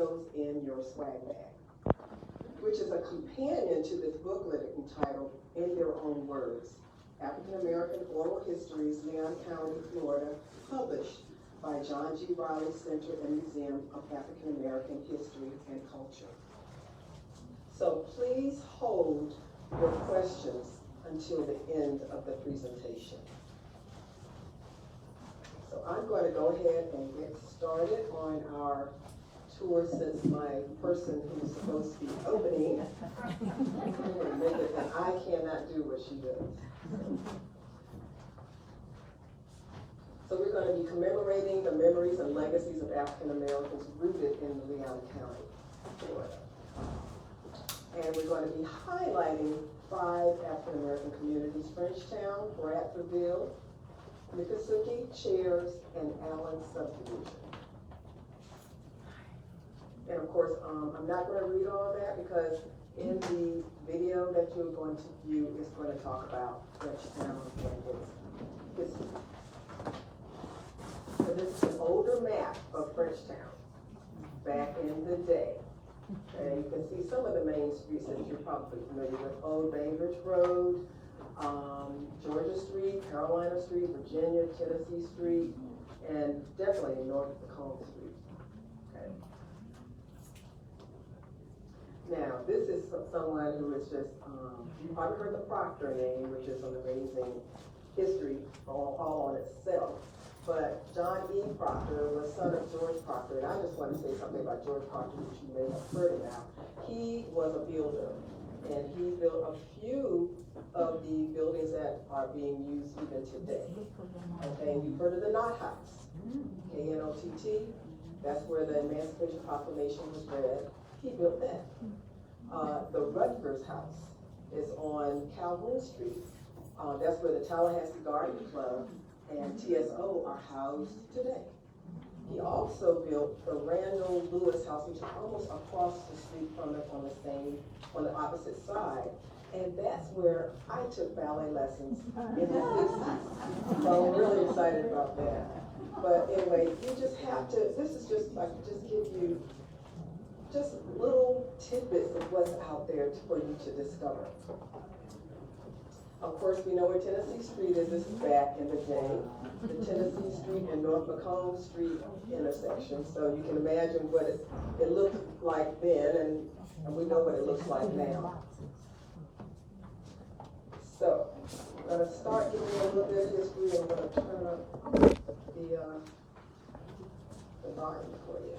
Tales in Your Swag Bag, which is a companion to this booklet entitled In Their Own Words, African American Oral Histories, Leon County, Florida, published by John G. Riley Center and Museum of African American History and Culture. So please hold your questions until the end of the presentation. So I'm going to go ahead and get started on our tour, since my person who's supposed to be opening admitted that I cannot do what she does. So we're going to be commemorating the memories and legacies of African Americans rooted in Leon County, Florida. And we're going to be highlighting 5 African American communities: Frenchtown, Bradfordville, Miccosukee, Chairs, and Allen Subdivision. And of course, I'm not going to read all of that because in the video that you're going to view, it's going to talk about Frenchtown and its history. So this is an older map of Frenchtown back in the day. Okay, you can see some of the main streets that you're probably familiar with: Old Bainbridge Road, Georgia Street, Carolina Street, Virginia, Tennessee Street, and definitely North Macomb Street. Okay. Now, this is someone who is just, you probably heard the Proctor name, which is an amazing history all on itself. But John E. Proctor was son of George Proctor, and I just want to say something about George Proctor, which you may have heard about. He was a builder, and he built a few of the buildings that are being used even today. Okay, you've heard of the Knott House, K-N-O-T-T. That's where the Emancipation Proclamation was read. He built that. The Rutgers House is on Calhoun Street. That's where the Tallahassee Garden Club and TSO are housed today. He also built the Randall Lewis House, which is almost across the street from it on the opposite side. And that's where I took ballet lessons in the 60s. So I'm really excited about that. But anyway, you just have to, this is just like, just give you just little tidbits of what's out there for you to discover. Of course, we know where Tennessee Street is. This is back in the day. The Tennessee Street and North Macomb Street intersection. So you can imagine what it looked like then, and we know what it looks like now. So, I'm going to start giving you a little bit of history. I'm going to turn up the volume for you.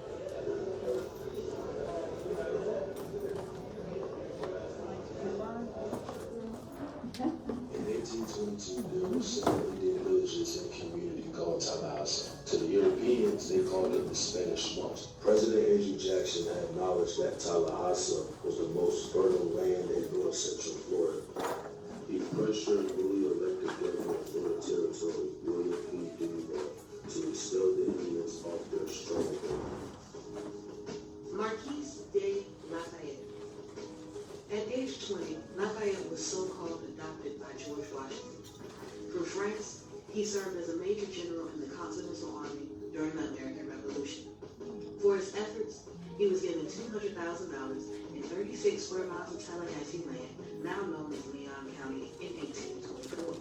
In 1822, there were separated villages in a community called Tallahassee. To the Europeans, they called it the Spanish Swamps. President Andrew Jackson had acknowledged that Tallahassee was the most fertile land in north central Florida. He pressured newly elected governor of Florida Territory, William P. Dewey, to expel the Indians off their stronghold. Marquis de Lafayette. At age 20, Lafayette was so-called adopted by George Washington. From France, he served as a major general in the Continental Army during the American Revolution. For his efforts, he was given $200,000 and 36 square miles of Tallahassee land, now known as Leon County, in 1824.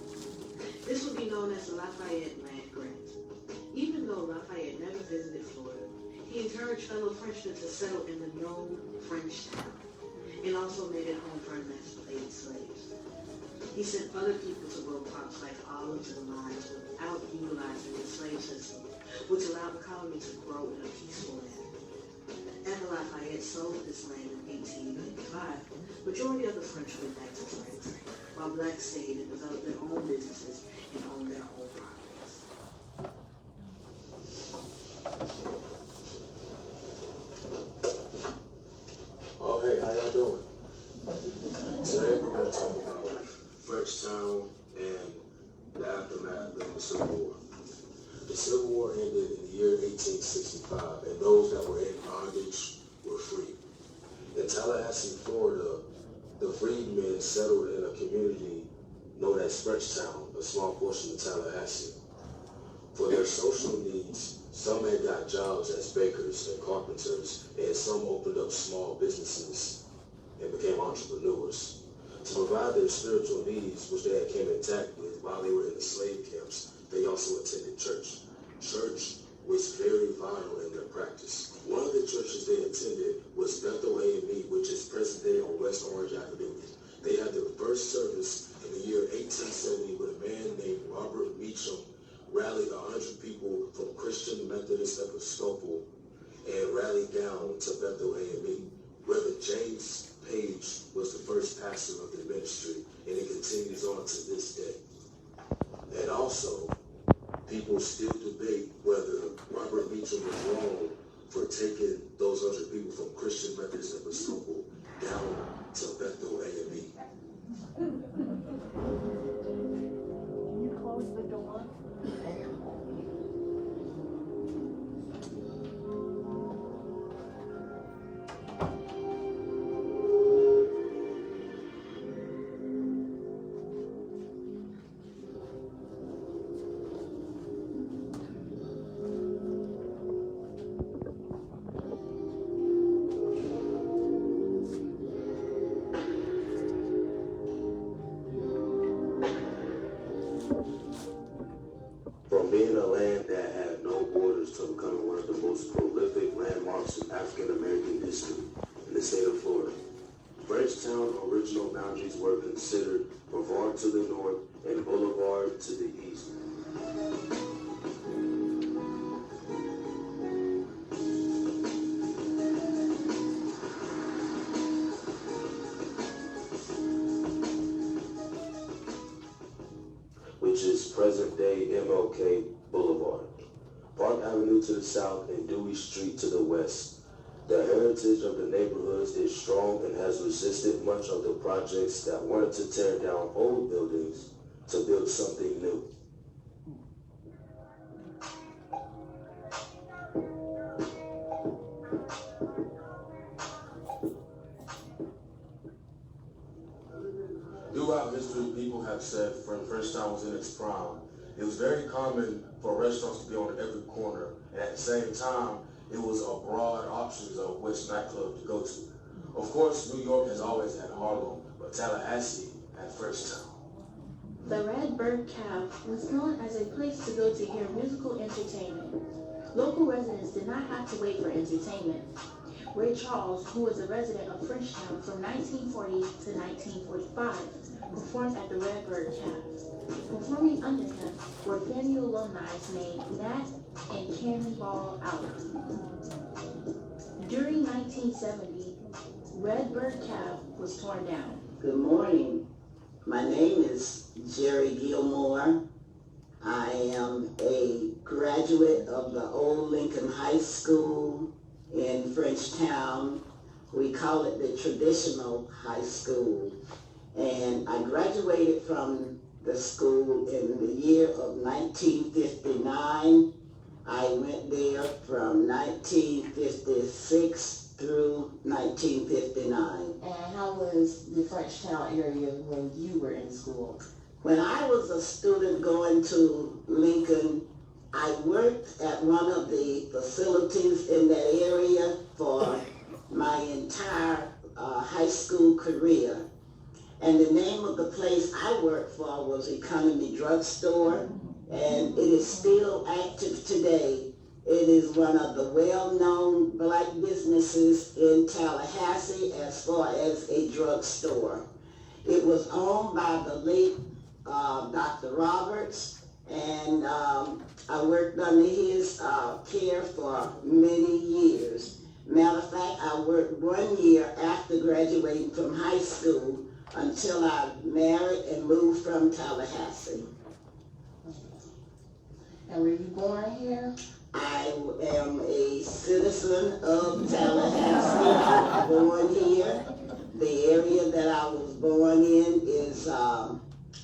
This would be known as the Lafayette Land Grant. Even though Lafayette never visited Florida, he encouraged fellow Frenchmen to settle in the known Frenchtown, and also made it home for emancipated slaves. He sent other people to grow crops like olives and limes without utilizing the slave system, which allowed the colony to grow in a peaceful manner. After Lafayette sold this land in 1895, majority of the French went back to France, while blacks stayed and developed their own businesses and owned their own properties. Oh, hey, how y'all doing? Today we're going to talk about Frenchtown and the aftermath of the Civil War. The Civil War ended in the year 1865, and those that were in bondage were free. In Tallahassee, Florida, the freedmen settled in a community known as Frenchtown, a small portion of Tallahassee. For their social needs, Some had got jobs as bakers and carpenters, and some opened up small businesses and became entrepreneurs. To provide their spiritual needs, which they had came intact with while they were in the slave camps, they also attended church. Church was very vital in their practice. One of the churches they attended was Bethel AME, which is present day on West Orange Avenue. They had their first service in the year 1870 when a man named Robert Meacham rallied 100 people from Christian Methodist Episcopal and rallied down to Bethel AME. Reverend James Page was the first pastor of the ministry, and it continues on to this day. And also, people still debate whether Robert Meacham was wrong for taking those 100 people from Christian Methodist Episcopal down to Bethel AME. Can you close the door? From being a land that had no borders to becoming one of the most prolific landmarks in African American history in the state of Florida. Frenchtown original boundaries were considered Brevard to the north and Boulevard to the east. Which is present-day MLK Boulevard. Park Avenue to the south and Dewey Street to the west. The heritage of the neighborhoods is strong and has resisted much of the projects that wanted to tear down old buildings to build something new. Throughout history, people have said when Frenchtown was in its prime, it was very common for restaurants to be on every corner, and at the same time, it was a broad options of which nightclub to go to. Of course, New York has always had Harlem, but Tallahassee had Frenchtown. The Red Bird Caf was known as a place to go to hear musical entertainment. Local residents did not have to wait for entertainment. Ray Charles, who was a resident of Frenchtown from 1940 to 1945, performed at the Red Bird Caf. Performing under him were FAMU alumni named Nat and Cannonball Out. During 1970, Red Bird Caf was torn down. Good morning. My name is Jerry Gilmore. I am a graduate of the Old Lincoln High School in Frenchtown. We call it the traditional high school. And I graduated from the school in the year of 1959. I went there from 1956 through 1959. And how was the Frenchtown area when you were in school? When I was a student going to Lincoln, I worked at one of the facilities in that area for my entire high school career. And the name of the place I worked for was Economy Drugstore, and it is still active today. It is one of the well-known black businesses in Tallahassee as far as a drugstore. It was owned by the late Dr. Roberts, and I worked under his care for many years. Matter of fact, I worked 1 year after graduating from high school until I married and moved from Tallahassee. And were you born here? I am a citizen of Tallahassee. I was born here. The area that I was born in is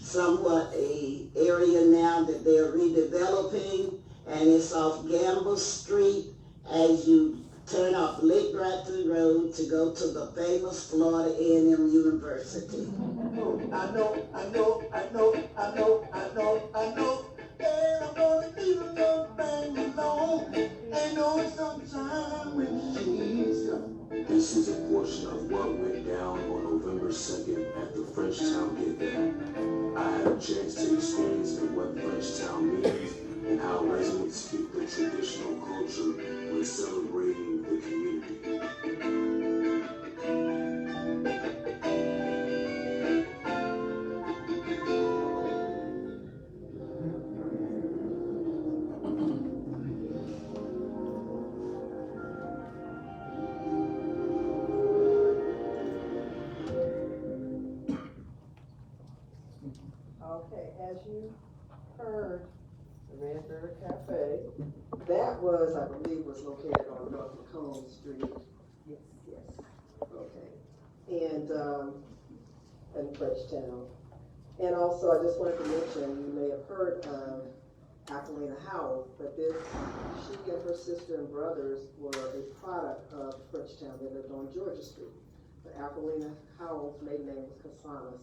somewhat a area now that they're redeveloping, and it's off Gamble Street as you turn off Lake Bradfordville Road to go to the famous Florida A&M University. I know. Yeah, I'm gonna leave a little thing alone. Ain't no sunshine when she's gone. This is a portion of what went down on November 2nd at the Frenchtown Get Down. I had a chance to experience what Frenchtown means and how residents keep the traditional culture when celebrating the community. Okay, as you heard, the Redbird Cafe, that was, I believe, was located on North Macomb Street. Yes. Okay. And Frenchtown. And also, I just wanted to mention, you may have heard of Aquilina Howell, but she and her sister and brothers were a product of Frenchtown. They lived on Georgia Street. But Aquilina Howell's maiden name was Casanas,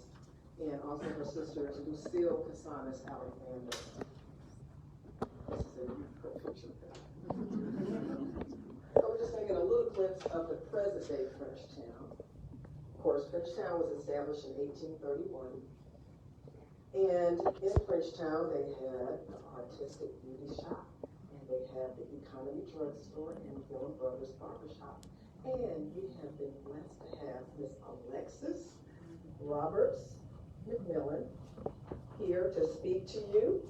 and also her sister is Lucille Casanas Alexander. This is a picture of that. So we're just taking a little glimpse of the present day Frenchtown. Of course, Frenchtown was established in 1831. And in Frenchtown, they had the Artistic Beauty Shop, and they had the Economy Drug Store and Dillon Brothers Barbershop. And we have been blessed to have Miss Alexis Roberts McMillan here to speak to you.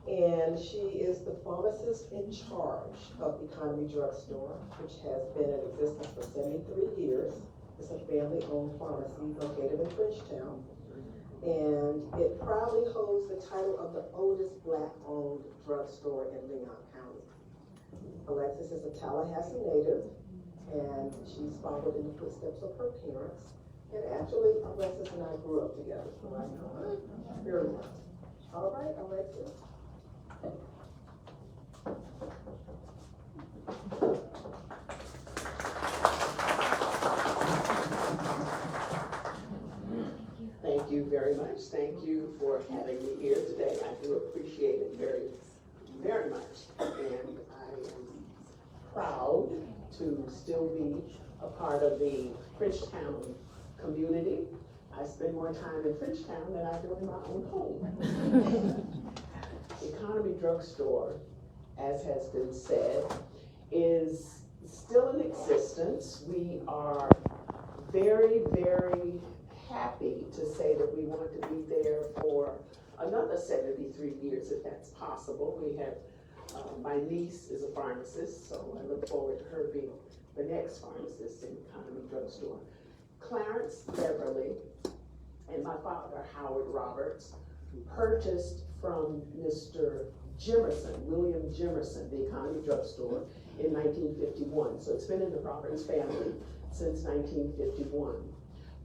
And she is the pharmacist in charge of Economy Drug Store, which has been in existence for 73 years. It's a family-owned pharmacy located in Frenchtown. And it proudly holds the title of the oldest Black-owned drugstore in Leon County. Alexis is a Tallahassee native, and she's followed in the footsteps of her parents. And actually, Alexis and I grew up together, so I know her very well. All right, Alexis. Thank you very much. Thank you for having me here today. I do appreciate it very, very much. And I am proud to still be a part of the Frenchtown community. I spend more time in Frenchtown than I do in my own home. Economy Drug Store, as has been said, is still in existence. We are very, very happy to say that we want to be there for another 73 years, if that's possible. We have, my niece is a pharmacist, so I look forward to her being the next pharmacist in Economy Drug Store. Clarence Beverly and my father, Howard Roberts, purchased from Mr. Jimerson, William Jimerson, the Economy Drug Store in 1951. So it's been in the Roberts family since 1951.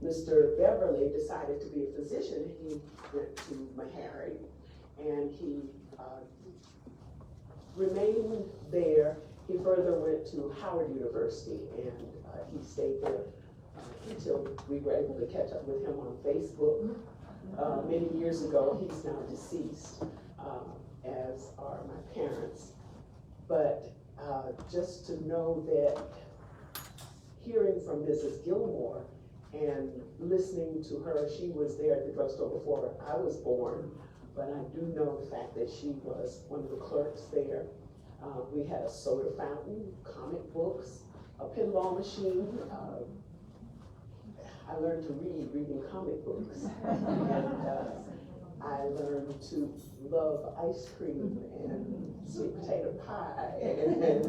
Mr. Beverly decided to be a physician. He went to Meharry, and he remained there. He further went to Howard University, and he stayed there until we were able to catch up with him on Facebook many years ago. He's now deceased, as are my parents. But just to know that hearing from Mrs. Gilmore and listening to her, she was there at the drugstore before I was born, but I do know the fact that she was one of the clerks there. We had a soda fountain, comic books, a pinball machine. I learned to read reading comic books. And I learned to love ice cream and sweet potato pie and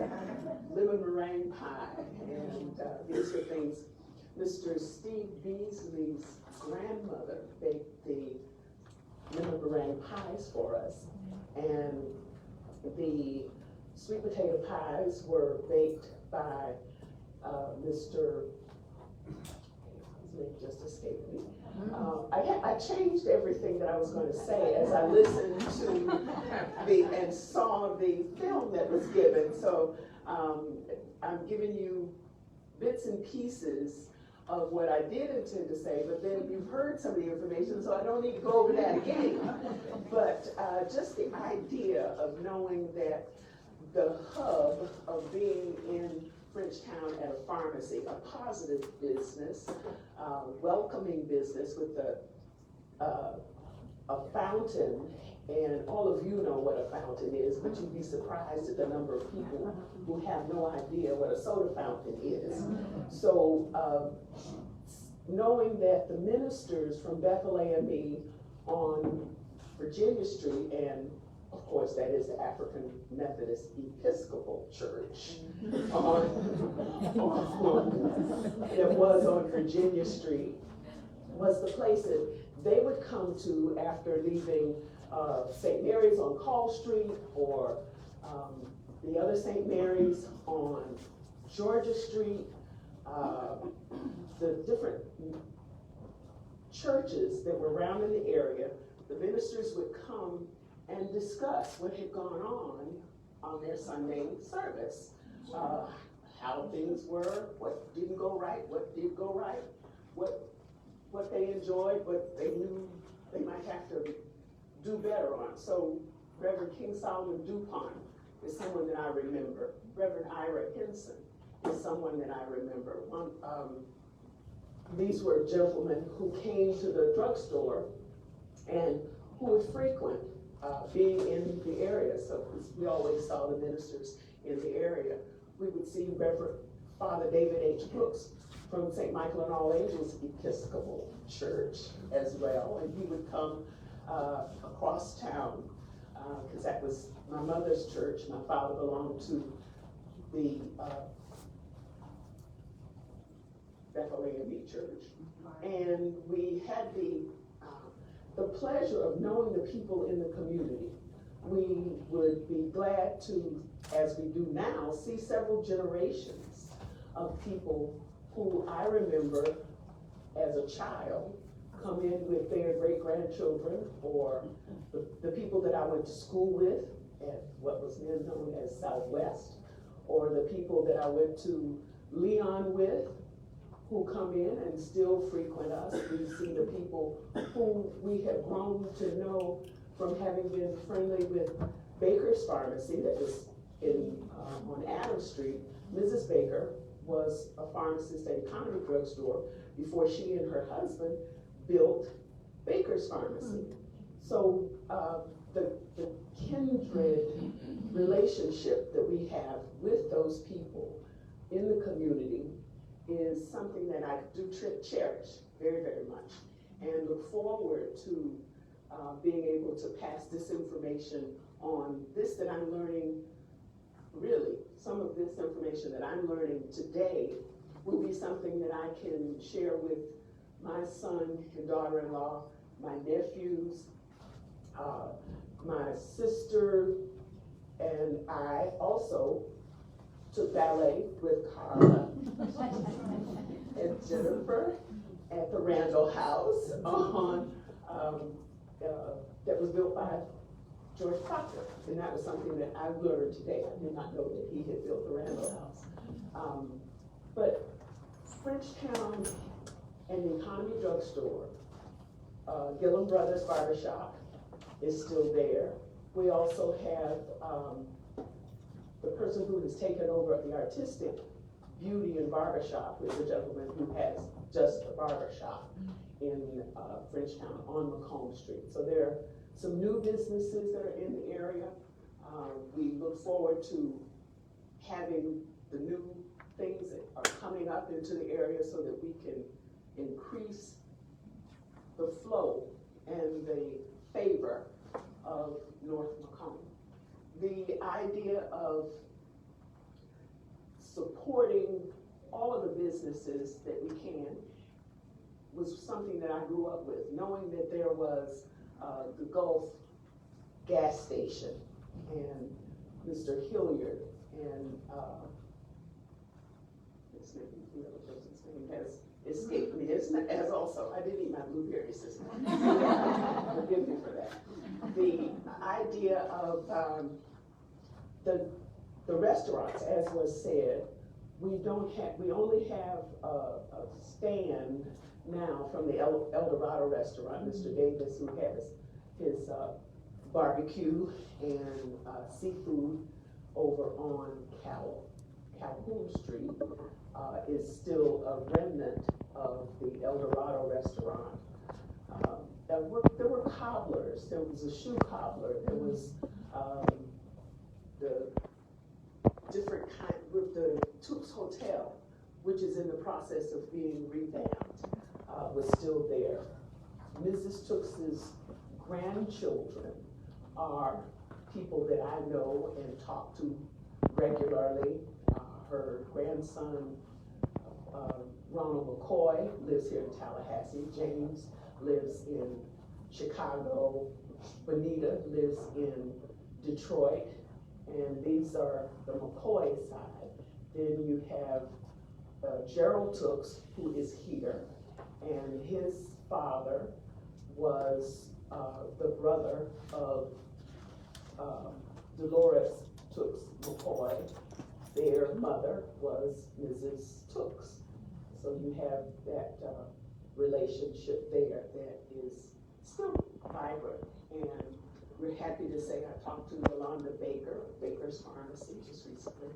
lemon meringue pie. And these are things. Mr. Steve Beasley's grandmother baked the lemon meringue pies for us. And the sweet potato pies were baked by Mr. His name just escaped me. I changed everything that I was going to say as I listened to and saw the film that was given. So I'm giving you bits and pieces of what I did intend to say, but then you've heard some of the information, so I don't need to go over that again. But just the idea of knowing that the hub of being in Frenchtown at a pharmacy, a positive business, welcoming business with a fountain, and all of you know what a fountain is, but you'd be surprised at the number of people who have no idea what a soda fountain is. So knowing that the ministers from Bethel AME on Virginia Street, and of course that is the African Methodist Episcopal Church that was on Virginia Street, was the place that they would come to after leaving St. Mary's on Call Street, or the other St. Mary's on Georgia Street, the different churches that were around in the area. The ministers would come and discuss what had gone on their Sunday service, how things were, what didn't go right, what did go right, what they enjoyed, what they knew they might have to do better on. So Reverend King Solomon DuPont is someone that I remember. Reverend Ira Henson is someone that I remember. These were gentlemen who came to the drugstore and who would frequent being in the area. So we always saw the ministers in the area. We would see Reverend Father David H. Brooks from St. Michael and All Angels Episcopal Church as well, and he would come across town, because that was my mother's church. My father belonged to the Bethel AME Church, and we had the pleasure of knowing the people in the community. We would be glad to, as we do now, see several generations of people who I remember as a child come in with their great-grandchildren, or the people that I went to school with at what was then known as Southwest, or the people that I went to Leon with, who come in and still frequent us. We see the people who we have grown to know from having been friendly with Baker's Pharmacy that was on Adams Street. Mrs. Baker was a pharmacist at Economy Drugstore before she and her husband built Baker's Pharmacy. So the kindred relationship that we have with those people in the community is something that I do cherish very, very much, and look forward to being able to pass this information on. This that I'm learning, really, some of this information that I'm learning today will be something that I can share with my son and daughter-in-law, my nephews, my sister, and I also took ballet with Carla and Jennifer at the Randall House that was built by George Proctor, and that was something that I learned today. I did not know that he had built the Randall House. But Frenchtown and the Economy Drugstore, Gillum Brothers Barbershop is still there. We also have the person who has taken over the artistic beauty and barbershop is a gentleman who has just a barbershop in Frenchtown on Macomb Street. So there are some new businesses that are in the area. We look forward to having the new things that are coming up into the area so that we can increase the flow and the favor of North Macomb. The idea of supporting all of the businesses that we can was something that I grew up with, knowing that there was the Gulf gas station, and Mr. Hilliard, and the other person's name has escaped me, as also, I didn't eat my blueberries this morning. Forgive me for that. The idea of the restaurants, as was said, we only have a stand now from the El Dorado restaurant, Mr. Davis, who has his barbecue and seafood over on Calhoun Street, is still a remnant of the El Dorado restaurant. There were cobblers. There was a shoe cobbler. There was the different kind, with the Toops Hotel, which is in the process of being revamped, was still there. Mrs. Tooks's grandchildren are people that I know and talk to regularly. Her grandson, Ronald McCoy, lives here in Tallahassee. James lives in Chicago. Bonita lives in Detroit. And these are the McCoy side. Then you have Gerald Tooks, who is here, and his father was the brother of Dolores Tooks McCoy. Their mother was Mrs. Tooks. So you have that relationship there that is still vibrant. And we're happy to say I talked to Yolanda Baker, Baker's Pharmacy, just recently.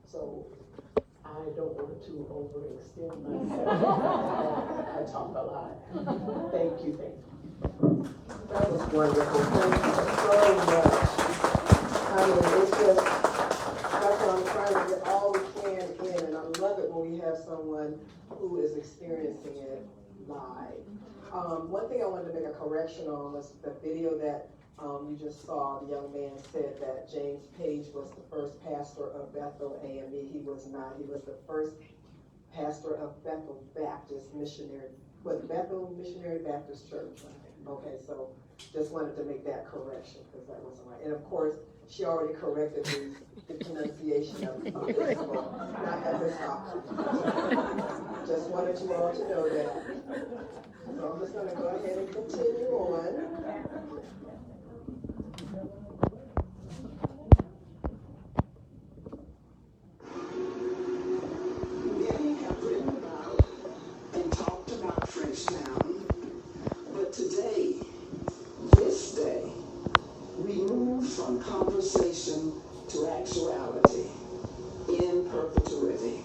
So I don't want to overextend myself. I talk a lot. Thank you. That was wonderful. Thank you so much. I mean, it's just, that's what I'm trying to get all we can in, and I love it when we have someone who is experiencing it live. One thing I wanted to make a correction on was the video that you just saw. The young man said that James Page was the first pastor of Bethel AME. He was not. He was the first pastor of Bethel Baptist Missionary, Bethel Missionary Baptist Church. Okay, so just wanted to make that correction because that wasn't right. And of course, she already corrected the pronunciation of it, so not at this time. Just wanted you all to know that. So I'm just going to go ahead and continue on. Many have written about and talked about Frenchtown, but today, this day, we move from conversation to actuality in perpetuity.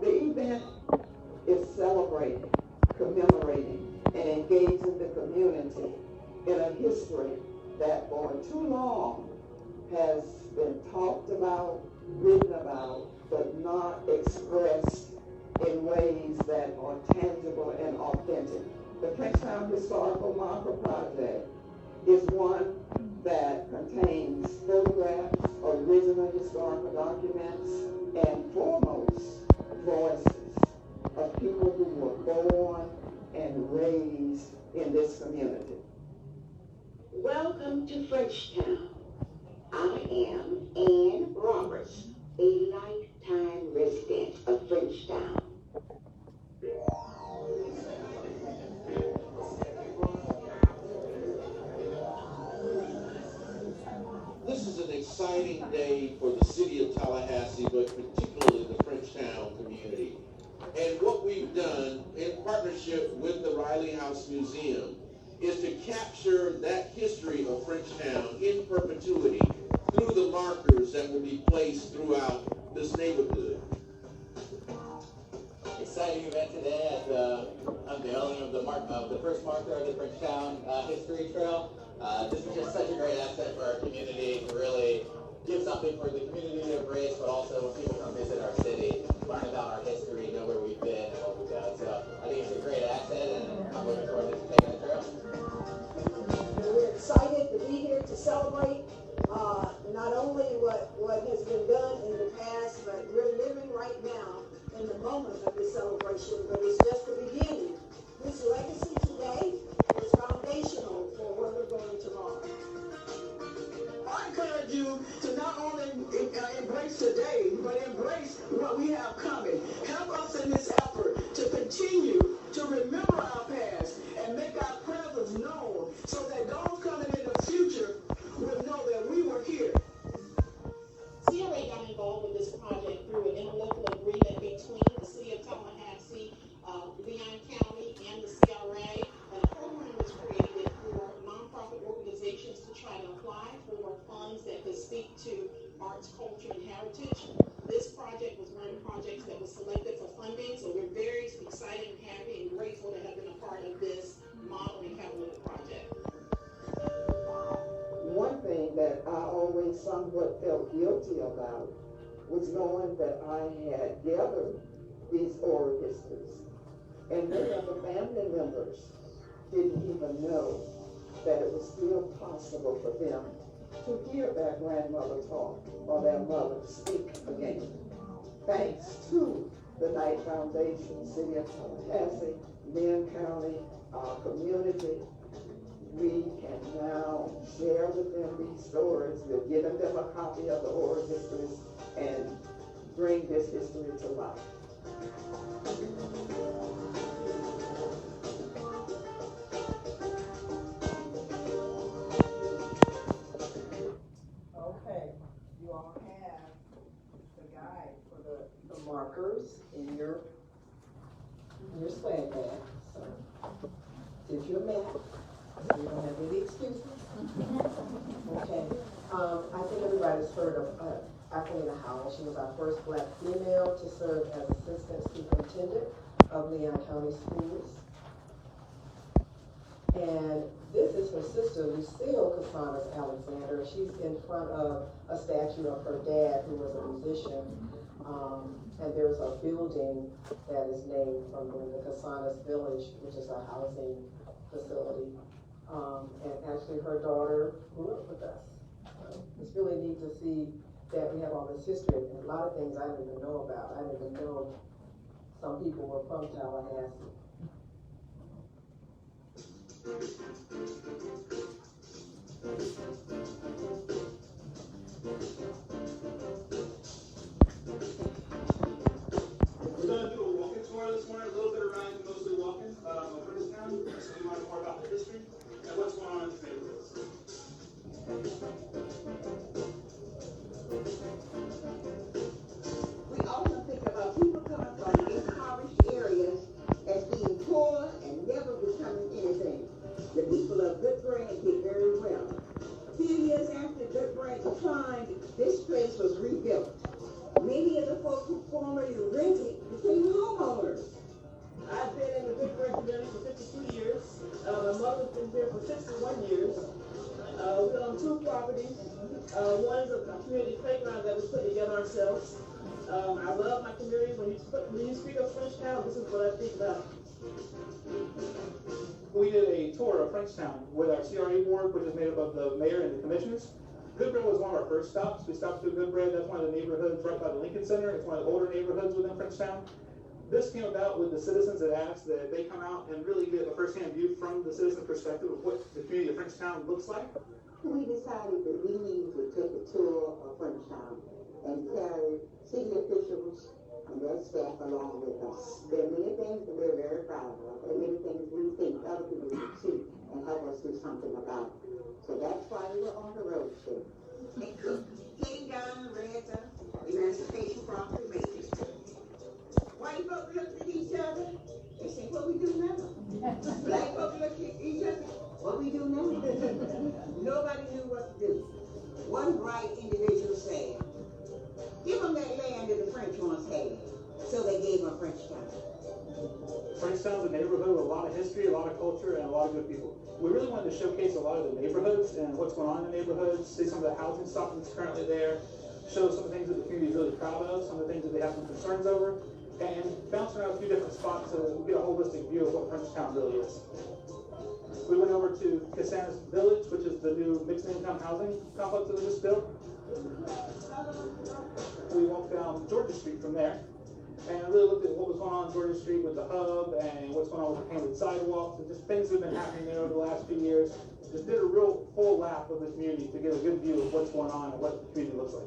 The event is celebrating, commemorating, and engaging the community in a history that for too long has been talked about, written about, but not expressed in ways that are tangible and authentic. The Frenchtown Historical Marker Project is one that contains photographs, original historical documents, and foremost, voices of people who were born and raised in this community. Welcome to Frenchtown. I am Ann Roberts, a lifetime resident of Frenchtown. This is an exciting day for the city of Tallahassee, but particularly the Frenchtown community. And what we've done in partnership with the Riley House Museum is to capture that history of Frenchtown in perpetuity through the markers that will be placed throughout this neighborhood. Exciting event today at the unveiling of the first marker of the Frenchtown History Trail. This is just such a great asset for our community to really give something for the community to embrace, but also when people come visit our city, learn about our history, know where we've been and what we've done. So I think it's a great asset, and I'm looking forward to taking the trail. We're excited to be here to celebrate not only what has been done in the past, but we're living right now in the moment of this celebration, but it's just the beginning. This legacy today is foundational for where we're going tomorrow. I encourage you to not only embrace today, but embrace what we have coming. Help us in this effort to continue to remember our past and make our presence known so that those coming in the future will know that we were here. CLA got involved with this project through an interlocal I somewhat felt guilty about was knowing that I had gathered these oral histories. And many of the family members didn't even know that it was still possible for them to hear their grandmother talk or their mother speak again. Thanks to the Knight Foundation, City of Tallahassee, Lynn County, our community, we can now share with them these stories. We're giving them a copy of the oral histories and bring this history to life. Okay, you all have the guide for the markers in your swag bag. So, did you admit? You don't have any excuses. Okay. I think everybody's heard of Aquilina Howell. She was our first Black female to serve as Assistant Superintendent of Leon County Schools. And this is her sister, Lucille Casanas Alexander. She's in front of a statue of her dad, who was a musician. And there's a building that is named from the Casanas Village, which is a housing facility. And actually her daughter grew up with us. It's really neat to see that we have all this history, and a lot of things I didn't even know about. I didn't even know some people were from Tallahassee. We're going to do a walking tour this morning, a little bit around, mostly walking, of Frenchtown, so you learn more about the history and what's going on in the neighborhoods. We often think about people coming from impoverished areas as being poor and never becoming anything. The people of Good Brain did very well. A few years after Good Brain declined, this place was rebuilt. Many of the folks who formerly rented became homeowners. I've been in the Good Brain community for 52 years. My mother's been here for 61 years. We own 2 properties. One is a community playground that we put together ourselves. I love my community. When you speak of Frenchtown, this is what I think about. We did a tour of Frenchtown with our CRA board, which is made up of the mayor and the commissioners. Goodbread was one of our first stops. We stopped through Goodbread. That's one of the neighborhoods right by the Lincoln Center. It's one of the older neighborhoods within Frenchtown. This came about with the citizens that asked that they come out and really get a first-hand view from the citizen perspective of what the community of Frenchtown looks like. We decided that we needed to take a tour of Frenchtown and carry city officials and their staff along with us. There are many things that we're very proud of, and many things we think other people should see and help us do something about. So that's why we were on the road trip. Came down and read the Emancipation Proclamation. White folks looked at each other and said, what we do now? Black folks looked at each other, what we do now? Nobody knew what to do. One bright individual said, give them that land that the French once had. So they gave them Frenchtown. Frenchtown's a neighborhood with a lot of history, a lot of culture, and a lot of good people. We really wanted to showcase a lot of the neighborhoods and what's going on in the neighborhoods, see some of the housing stock that's currently there, show some of the things that the community is really proud of, some of the things that they have some concerns over, and bounce around a few different spots so that we get a holistic view of what Frenchtown really is. We went over to Casanas Village, which is the new mixed income housing complex that was just built. We walked down Georgia Street from there and really looked at what was going on Georgia Street with the hub and what's going on with the painted sidewalks and just things that have been happening there over the last few years. Just did a real full lap of the community to get a good view of what's going on and what the community looks like.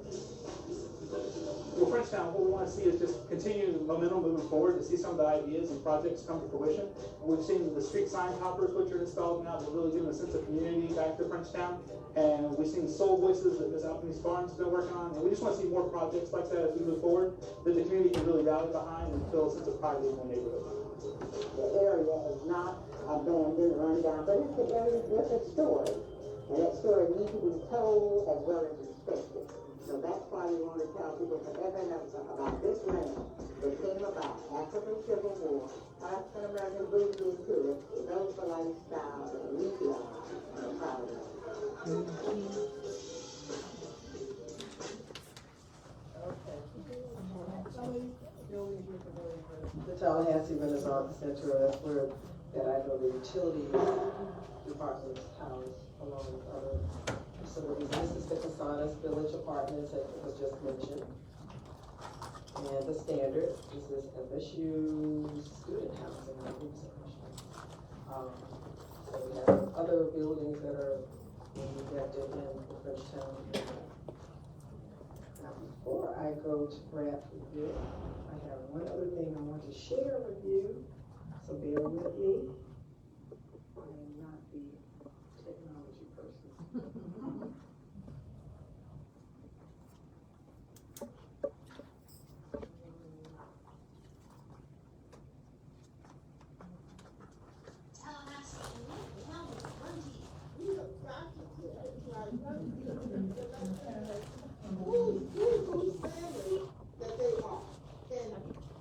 Well, Frenchtown, what we want to see is just continue the momentum moving forward to see some of the ideas and projects come to fruition. We've seen the street sign toppers which are installed now that really give a sense of community back to Frenchtown. And we've seen Soul Voices that Ms. Alchemy's Farms has been working on. And we just want to see more projects like that as we move forward that the community can really rally behind and feel a sense of pride in the neighborhood. The area is not abandoned, run down, but it's an area with a story. And that story needs to be told as well as respected. So that's why we want to tell people forever and ever about this land that came about after the Civil War, African American moved into it, those for lifestyle that we are proud of. the Tallahassee Renaissance Center. That's where that I know the utilities department is housed along with other facilities. This is the Casanas Village Apartments that was just mentioned. And the standard, this is FSU student housing, I think so. So we have other buildings that are being erected in the Frenchtown area. Now, before I go to Bradfordville, I have one other thing I want to share with you, so bear with me. I am not the technology person. Whose family that they are. And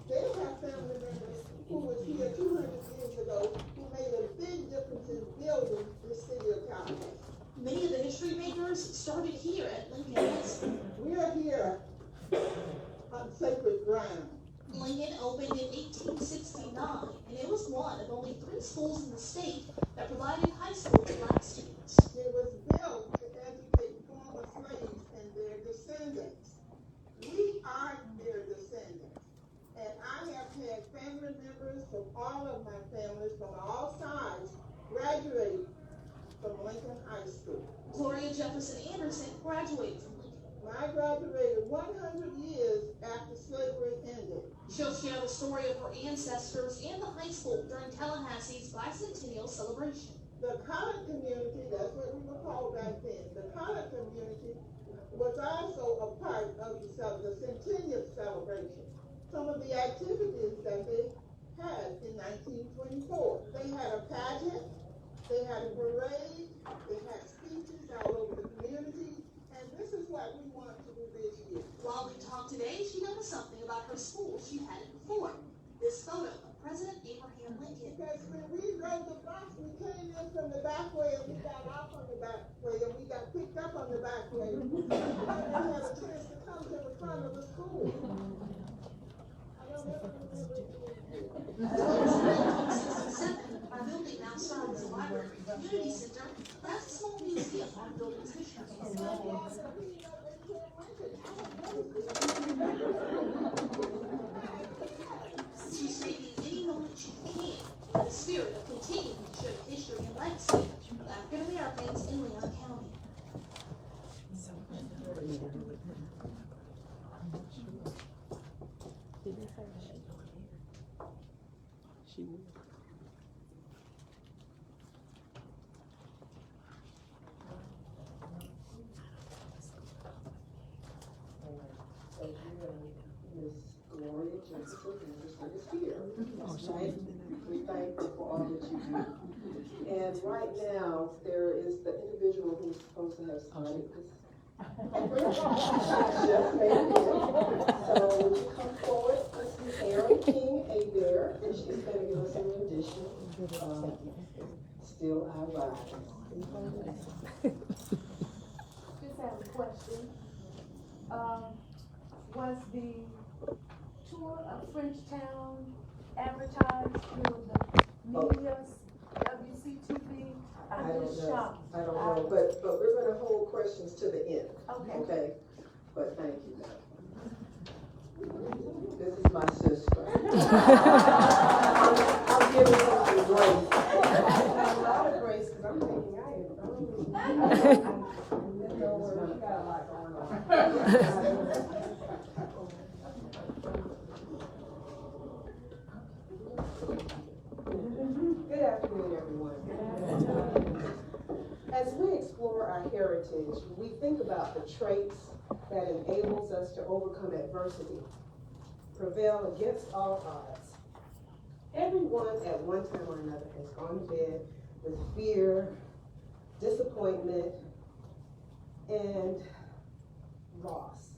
they have family members who was here 200 years ago who made a big difference in building the city of Tallahassee. Many of the history makers started here at Lincoln High School. We are here on sacred ground. Lincoln opened in 1869, and it was one of only 3 schools in the state that provided high school to Black students. It was built to educate former slaves and their descendants. We are their descendants. And I have had family members from all of my families, from all sides, graduate from Lincoln High School. Gloria Jefferson Anderson graduated from Lincoln. I graduated 100 years after slavery ended. She'll share the story of her ancestors and the high school during Tallahassee's bicentennial celebration. The colored community, that's what we were called back then, the colored community was also a part of the centennial celebration. Some of the activities that they had in 1924. They had a pageant, they had a parade, they had speeches all over the community, and this is what we want to do this year. While we talk today, she noticed something about her school she hadn't before. This photo of President Abraham Lincoln. Because when we rode the bus, we came in from the back way and we got off on the back way and we got picked up on the back way. And we had a chance to come to the front of the school. I don't ever remember it. In 1967, our building now serves as a library, community center, and has a small museum on the building's history. She's taking any moment she can in the spirit of continuing to show the history and legacy of African Americans in Leon County. Miss Gloria Jefferson Anderson is here. Right? We thank her for all that you do. And right now, there is the individual who's supposed to have started this. Just made it. So would you come forward? This is Erin King Adair, and she's going to give us a rendition of Still I Rise. Just have a question. Was the tour of Frenchtown advertised through the media, WCTV? I'm just shocked. I don't know, but we're gonna hold questions to the end. Okay. But thank you, ma'am. This is my sister. I'll give her some grace. A lot of grace, because I'm thinking I didn't know where she got a lot going on. Good afternoon, everyone. As we explore our heritage, we think about the traits that enables us to overcome adversity, prevail against all odds. Everyone at one time or another has gone to bed with fear, disappointment, and loss.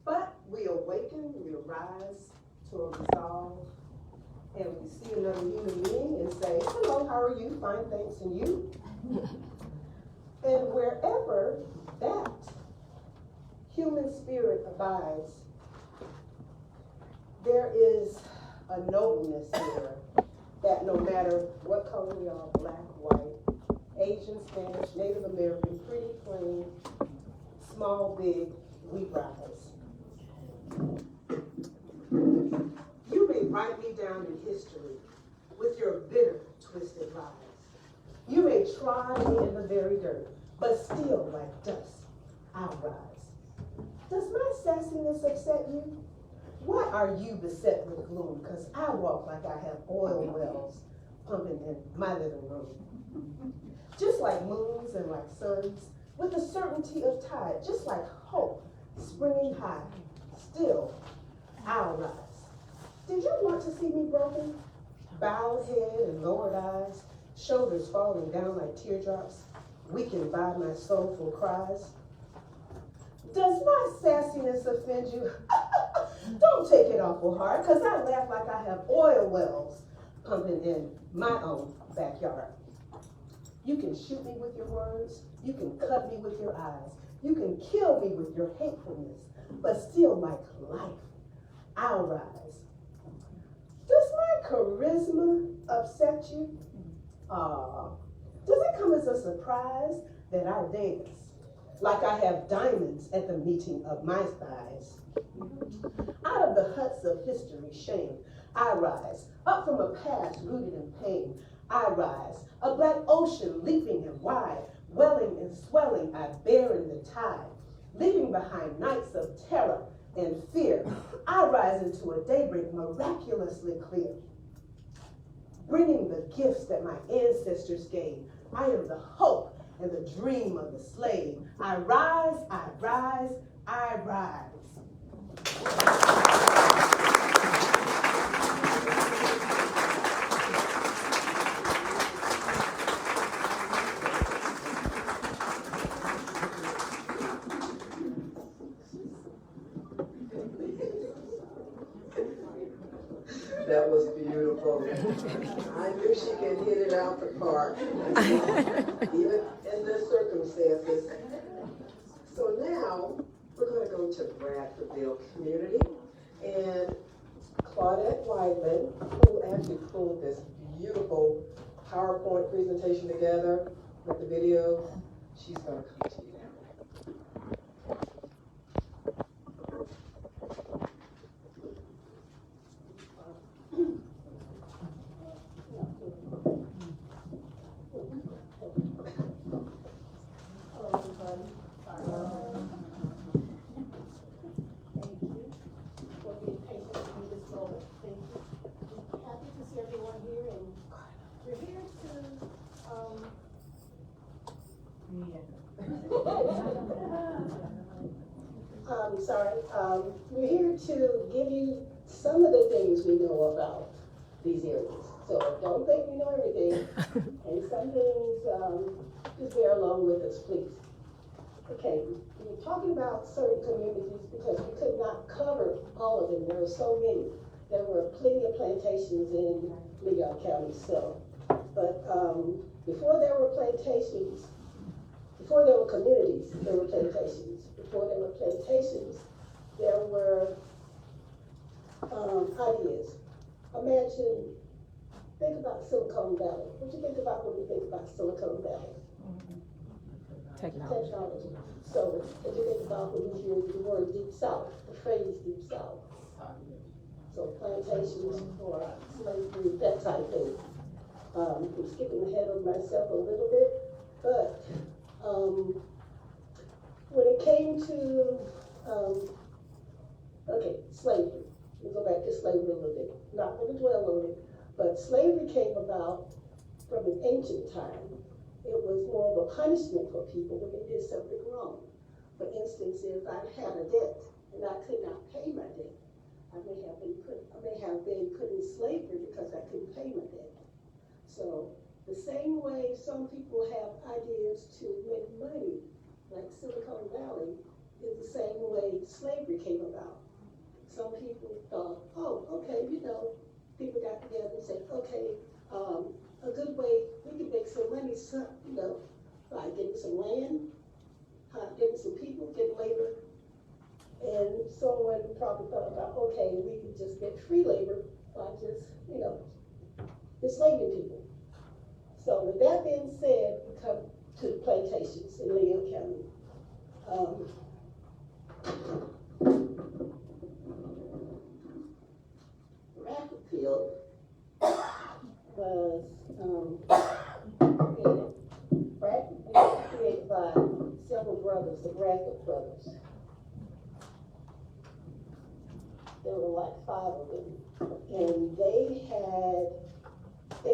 But we awaken, we arise to a resolve, and we see another human being and say, hello, how are you? Fine, thanks, and you? And wherever that human spirit abides, there is a nobleness here that no matter what color we are, black, white, Asian, Spanish, Native American, pretty, plain, small, big, we rise. You may write me down in history with your bitter, twisted lies. You may try me in the very dirt, but still like dust, I'll rise. Does my sassiness upset you? Why are you beset with gloom? 'Cause I walk like I have oil wells pumping in my living room. Just like moons and like suns, with the certainty of tide, just like hope springing high, still I'll rise. Did you want to see me broken? Bowed head and lowered eyes, shoulders falling down like teardrops, weakened by my soulful cries. Does my sassiness offend you? Don't take it awful hard, 'cause I laugh like I have oil wells pumping in my own backyard. You can shoot me with your words, you can cut me with your eyes, you can kill me with your hatefulness, but still like life, I'll rise. Does my charisma upset you? Does it come as a surprise that I dance like I have diamonds at the meeting of my thighs? Out of the huts of history, shame, I rise. Up from a past rooted in pain, I rise. A black ocean leaping and wide, welling and swelling, I bear in the tide. Leaving behind nights of terror and fear, I rise into a daybreak miraculously clear. Bringing the gifts that my ancestors gave, I am the hope and the dream of the slave. I rise, I rise, I rise. That was beautiful. I knew she could hit it out the park, even in the circumstances. So now we're going to go to Bradfordville community, and Claudette Wideman, who actually pulled this beautiful PowerPoint presentation together with the video, she's going to come to you now. We're here to give you some of the things we know about these areas. So don't think we know everything, and some things, just bear along with us, please. Okay, we're talking about certain communities because we could not cover all of them. There were so many. There were plenty of plantations in Leon County, so. But before there were plantations, before there were communities, there were plantations. Before there were plantations, there were ideas. Imagine, think about Silicon Valley. What do you think about when you think about Silicon Valley? Technology. So what do you think about when you hear the word Deep South, the phrase Deep South? So plantations or slavery, that type of thing. I'm skipping ahead of myself a little bit, but when it came to, slavery. We'll go back to slavery a little bit. Not going to dwell on it, but slavery came about from an ancient time. It was more of a punishment for people when they did something wrong. For instance, if I had a debt and I could not pay my debt, I may have been put in slavery because I couldn't pay my debt. So the same way some people have ideas to make money, like Silicon Valley, is the same way slavery came about. Some people thought, oh, okay, people got together and said, okay, a good way we can make some money, by getting some land, getting some people, getting labor. And someone probably thought about, okay, we can just get enslaving people. So with that being said, we come to the plantations in Leon County. Bradfordville was created by several brothers, the Bradford brothers. There were like 5 of them, and they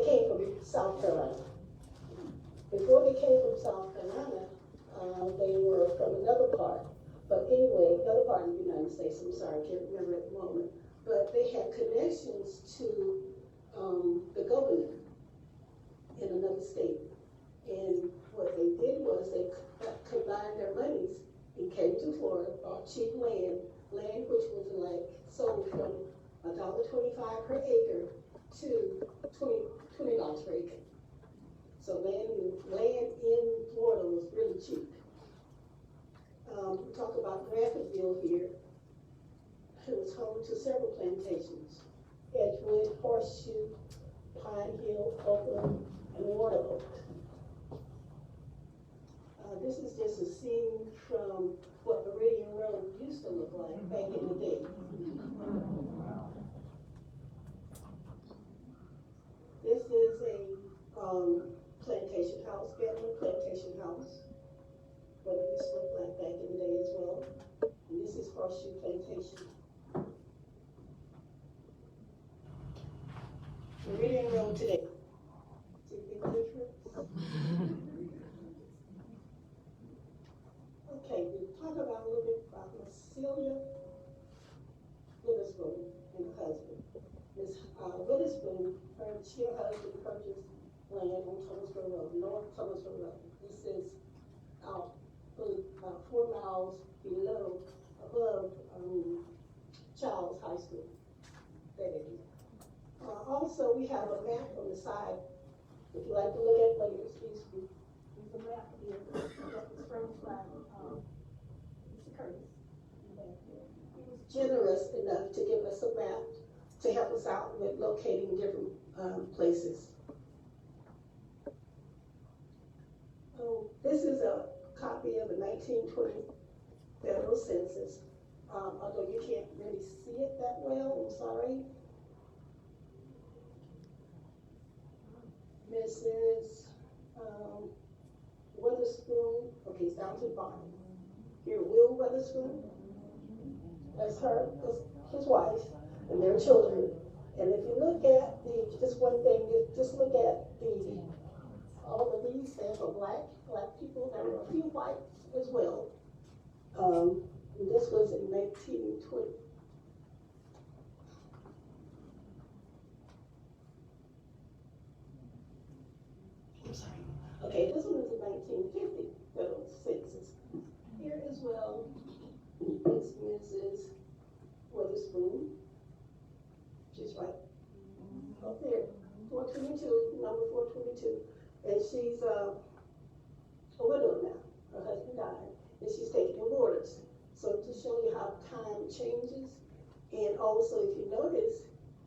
came from South Carolina. Before they came from South Carolina, they were from another part. But anyway, another part of the United States, I'm sorry, I can't remember at the moment. But they had connections to the governor in another state. And what they did was they combined their monies and came to Florida, bought cheap land which was like sold from $1.25 per acre to $20 per acre. So land in Florida was really cheap. We talk about Bradfordville here. It was home to several plantations: Edgewood, Horseshoe, Pine Hill, Oakland, and Water Oak. This is just a scene from what Meridian Road used to look like back in the day. This is a plantation house, Wideman plantation house. What it used to look like back in the day as well. And this is Horseshoe Plantation. Meridian Road today. See a big difference? Okay, we talk about a little bit about Miss Celia Witherspoon and her husband. Miss Witherspoon, she and her husband purchased land on Thomasville Road, North Thomasville Road. This is about 4 miles above Charles High School. That is. Also, we have a map on the side. If you like to look at later, excuse me. There's a map here. That was furnished by Mr. Curtis. He was generous enough to give us a map to help us out with locating different places. This is a copy of the 1920 federal census. Although you can't really see it that well, I'm sorry. Mrs. Witherspoon, okay, it's down to the bottom. Here, Will Witherspoon, that's his wife, and their children. And if you look at just one thing, just look at all of these stand for black people. There were a few whites as well. And this was in 1920. I'm sorry. Okay, this one was in 1950, federal census. Here as well is Mrs. Witherspoon. She's right up there, 422, number 422. And she's a widow now. Her husband died, and she's taking in orders. So to show you how time changes, and also if you notice,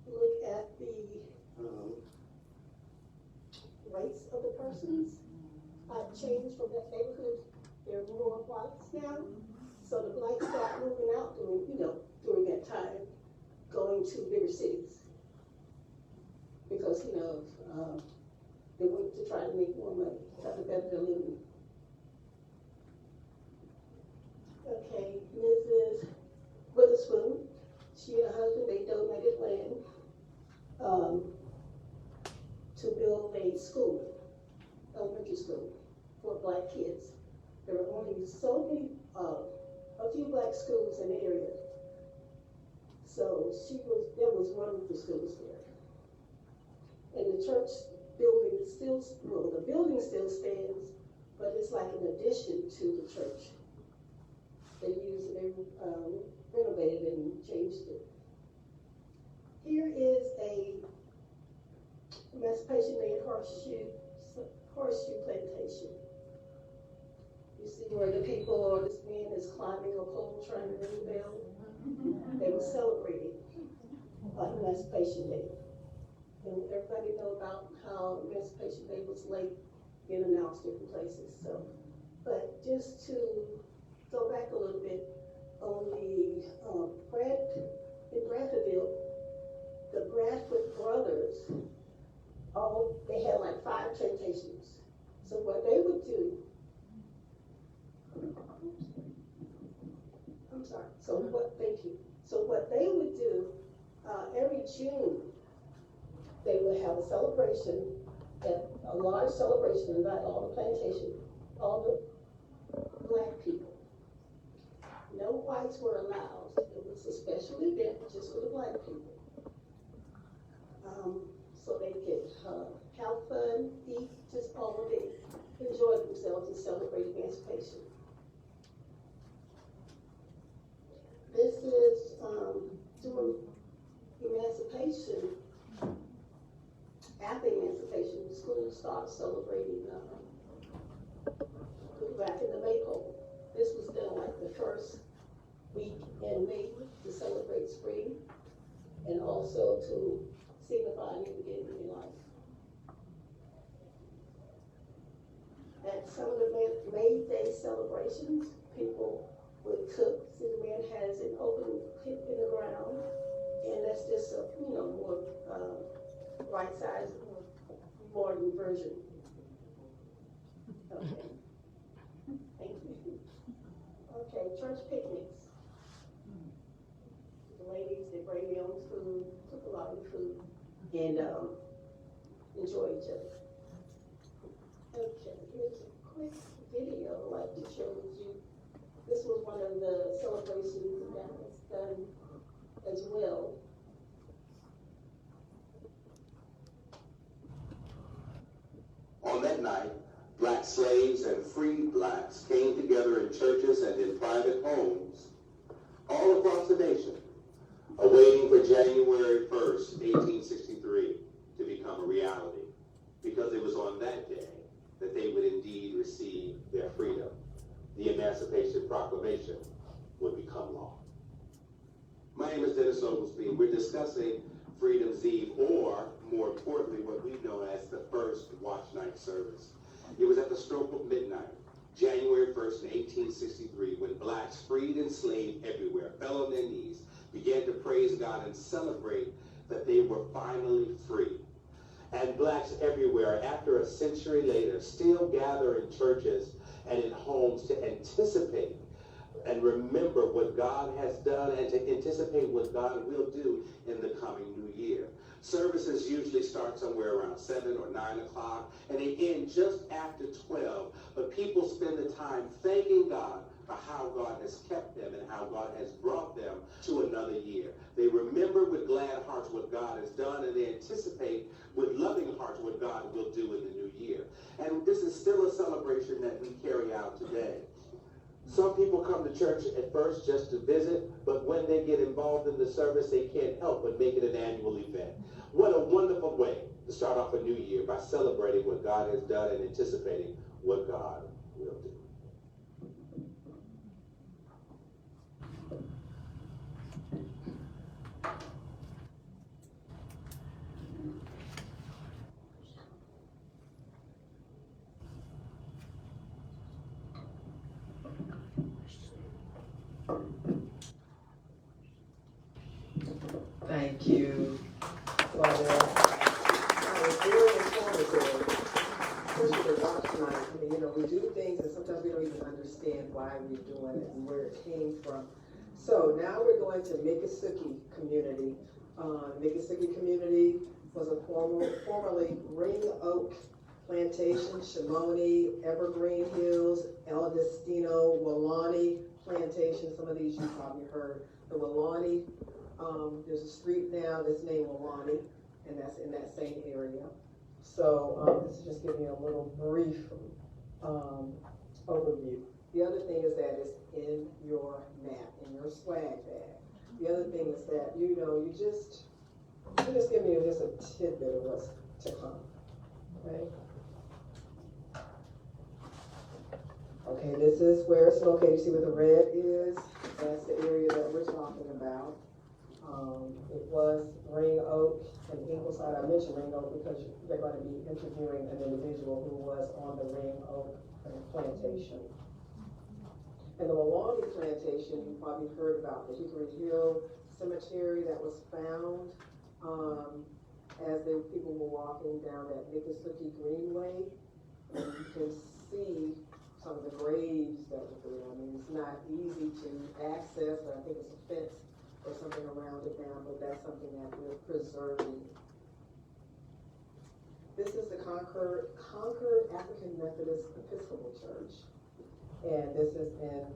look at the race of the persons. Changed from that neighborhood. There are more whites now, so the blacks start moving out during that time, going to bigger cities because they went to try to make more money, try to better their living. Okay, Mrs. Witherspoon, she and her husband, they donated land to build a school, elementary school for black kids. There were only so many, a few black schools in the area. So there was one of the schools there. And the church building the building still stands, but it's like an addition to the church. They renovated it and changed it. Here is a Emancipation Day Horseshoe Plantation. You see where the people or this man is climbing a pole trying to ring the bell? They were celebrating Emancipation Day. And everybody know about how Emancipation Day was late being announced different places, so. But just to go back a little bit on the, in Bradfordville, the Bradford brothers, they had like 5 plantations. So what they would do, thank you. So what they would do, every June, they would have a celebration, a large celebration, invite all the plantation, all the black people. No whites were allowed. It was a special event just for the black people. So they could have fun, eat, just all day, enjoy themselves and celebrate emancipation. This is during emancipation. After emancipation, the school starts celebrating back in the Maypole. This was done like the first week in May to celebrate spring and also to signify a new beginning in life. At some of the May Day celebrations, people would cook. Superman has an open pit in the ground, and that's just a more right-sized, modern version. Okay. Thank you. Okay, church picnics. The ladies, they bring their own food, cook a lot of food, and enjoy each other. Okay, here's a quick video I'd like to share with you. This was one of the celebrations that was done as well. On that night, black slaves and freed blacks came together in churches and in private homes all across the nation, awaiting for January 1st, 1863 to become a reality, because it was on that day that they would indeed receive their freedom. The Emancipation Proclamation would become law. My name is Dennis Oglesby. We're discussing Freedom's Eve, or more importantly, what we know as the first watch night service. It was at the stroke of midnight, January 1st, 1863, when blacks freed and enslaved everywhere fell on their knees, began to praise God and celebrate that they were finally free. And blacks everywhere, after a century later, still gather in churches and in homes to anticipate and remember what God has done and to anticipate what God will do in the coming new year. Services usually start somewhere around 7 or 9 o'clock, and they end just after 12. But people spend the time thanking God for how God has kept them and how God has brought them to another year. They remember with glad hearts what God has done, and they anticipate with loving hearts what God will do in the new year. And this is still a celebration that we carry out today. Some people come to church at first just to visit, but when they get involved in the service, they can't help but make it an annual event. What a wonderful way to start off a new year, by celebrating what God has done and anticipating what God will do. Thank you, Claudette. That was very informative. Especially the watch night. I mean, we do things and sometimes we don't even understand why we're doing it and where it came from. So now we're going to Miccosukee community. Miccosukee community was a formerly Ring Oak Plantation, Shimoni, Evergreen Hills, El Destino, Walani Plantation. Some of these you probably heard. The Walani. There's a street now that's named Walani, and that's in that same area. So this is just giving you a little brief overview. The other thing is that it's in your map, in your swag bag. The other thing is that, you just giving you just a tidbit of what's to come, okay? Okay, this is where it's located. You see where the red is? That's the area that we're talking about. It was Ring Oak and Ingleside. I mentioned Ring Oak because they're going to be interviewing an individual who was on the Ring Oak plantation. And the Milwaukee plantation, you probably heard about the Hickory Hill Cemetery that was found as people were walking down that Miccosukee Greenway. And you can see some of the graves that were there. I mean, it's not easy to access, but I think it's a fence or something around it now, but that's something that we're preserving. This is the Concord African Methodist Episcopal Church, and this is in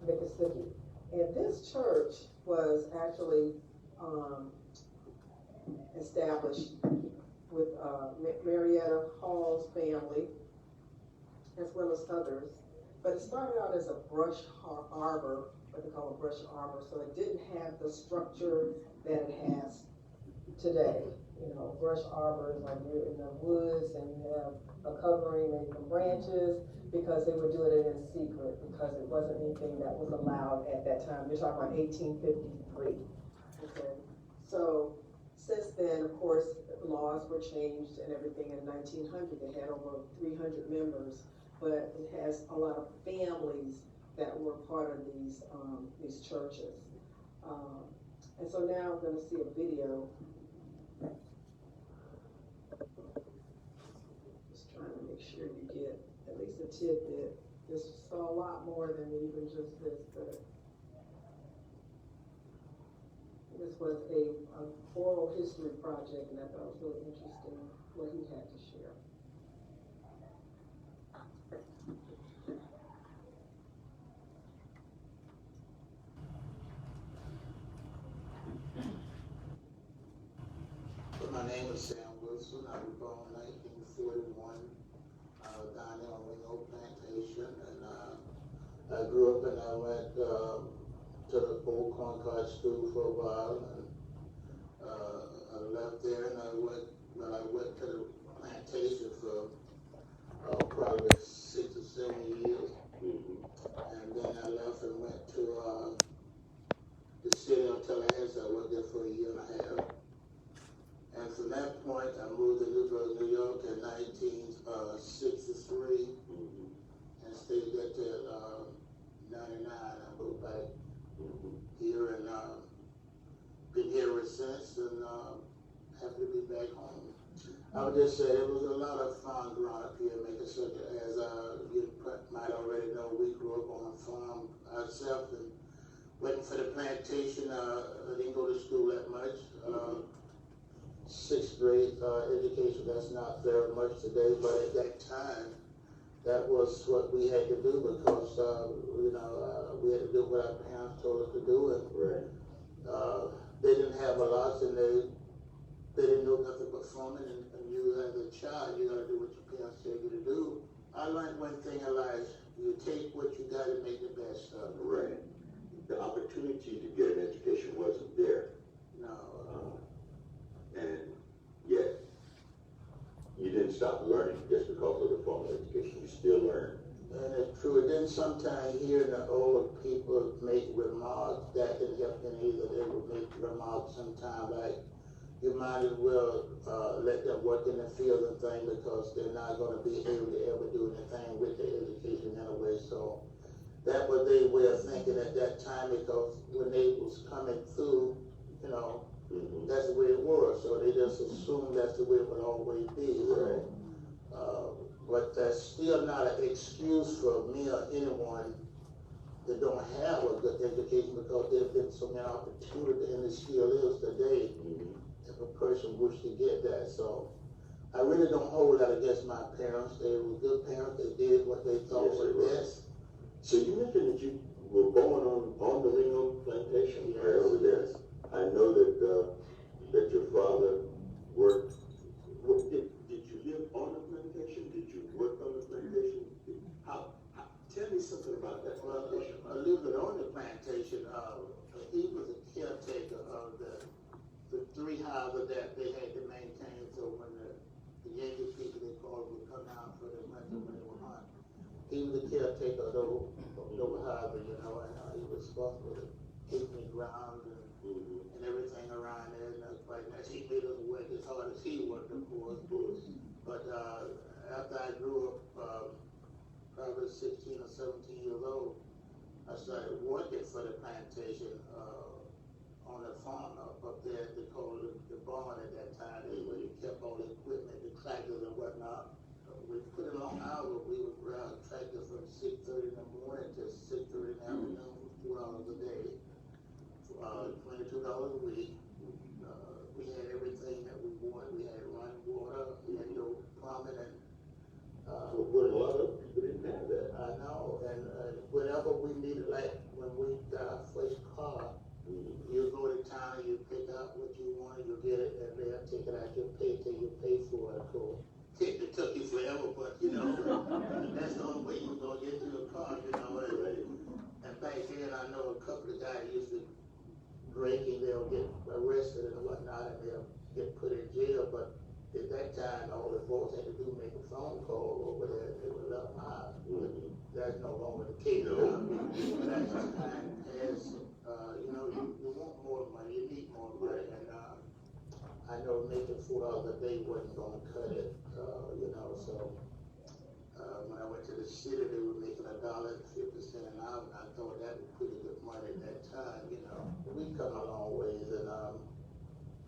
Miccosukee. And this church was actually established with Marietta Hall's family, as well as others. But it started out as a brush arbor, what they call a brush arbor, so it didn't have the structure that it has today. You know, brush arbors, like you're in the woods and you have a covering maybe from branches, because they were doing it in secret, because it wasn't anything that was allowed at that time. You're talking about 1853. Okay, so since then, of course, laws were changed and everything. In 1900, they had over 300 members, but it has a lot of families that were part of these churches. And so now we're going to see a video. Just trying to make sure you get at least a tidbit. This is a lot more than even just this, but this was a oral history project, and I thought it was really interesting what he had to share. My name is Sam Wilson. I was born in 1941 down there on Ringo Plantation, and I grew up and I went to the old Concord School for a while, and I left there and I went to the plantation for probably 6 or 7 years, and then I left and went to the city of Tallahassee. I worked there for a year and a half. And from that point, I moved to New York in 1963 and stayed there till 99. I moved back here and been here ever since, and happy to be back home. I would just say it was a lot of fun growing up here in Miccosukee. As you might already know, we grew up on a farm ourselves and waiting for the plantation. I didn't go to school that much. 6th grade education, that's not very much today, but at that time, that was what we had to do, because we had to do what our parents told us to do, and they didn't have a lot, and they didn't know nothing but farming, and you as a child, you got to do what your parents tell you to do. I learned one thing in life: you take what you got and make the best of it. Right. The opportunity to get an education wasn't there. No. And yet, you didn't stop learning just because of the formal education. You still learn. And it's true. And then sometimes hearing the older people make remarks, that didn't help them either. They would make remarks sometimes like, you might as well let them work in the field and things, because they're not going to be able to ever do anything with their education anyway. So that was their way of thinking at that time, because when they was coming through, that's the way it was. So they just assumed that's the way it would always be. Right. But that's still not an excuse for me or anyone that don't have a good education, because there have been so many opportunities, and it still is today, if a person wishes to get that. So I really don't hold that against my parents. They were good parents. They did what they thought was best. So you mentioned that you were born on the Ringo plantation, right over there. I know that your father worked. Did you live on the plantation? Did you work on the plantation? Tell me something about that plantation. Well, living on the plantation, he was a caretaker of the 3 houses that they had to maintain. So when the Yankee people, they called, would come down for the winter when they were hot, he was the caretaker of those houses, and he was responsible to keep the ground and and everything around there. And right now, he made us work as hard as he worked, of course. But after I grew up, probably 16 or 17 years old, I started working for the plantation on the farm up there. They called it the barn at that time. They where you kept all the equipment, the tractors and whatnot. We put in long hours. We would run tractors from 6:30 in the morning to 6:30 in the afternoon, 2 hours a day, $22 a week. We had everything that we wanted. We had running water. We had no plumbing and. Well, a lot of people didn't have that. I know, and whenever we needed, like when we got our first car, you go to town, you pick out what you want, you get it, and they'll take it out your pay till you pay for it, of course. It took you forever, but you know, that's the only way you're gonna get to a car, you know. And back then, I know a couple of guys used to drinking, they'll get arrested and whatnot, and they'll get put in jail, but at that time, all the folks had to do make a phone call over there, and they were left high. That's no longer the case now. That's just time passed. You know, you want more money, you need more money, and I know making $4 a day wasn't gonna cut it, you know, so when I went to the city, they were making $1.50 an hour, and I thought that was pretty good money at that time, you know. We've come a long ways, and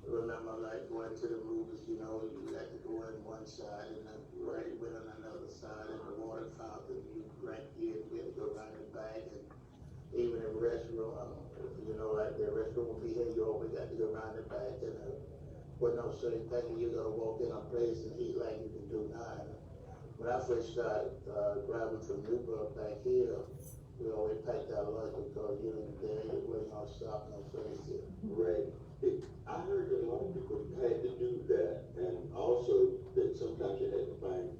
remember, like going to the movies, you know, you had to go in one side and then right went on another side, and the water fountain, you drank here, you had to go around the back, and even in restaurant, you know, like the restaurant will be here, you always got to go around the back, and with no certain thing, you gotta walk in a place and eat like you can do now. When I first started driving from Newburgh back here, we always packed our lunch because you know there it wasn't no stop, no place here. Right. I heard that a lot of people had to do that, and also that sometimes you had to find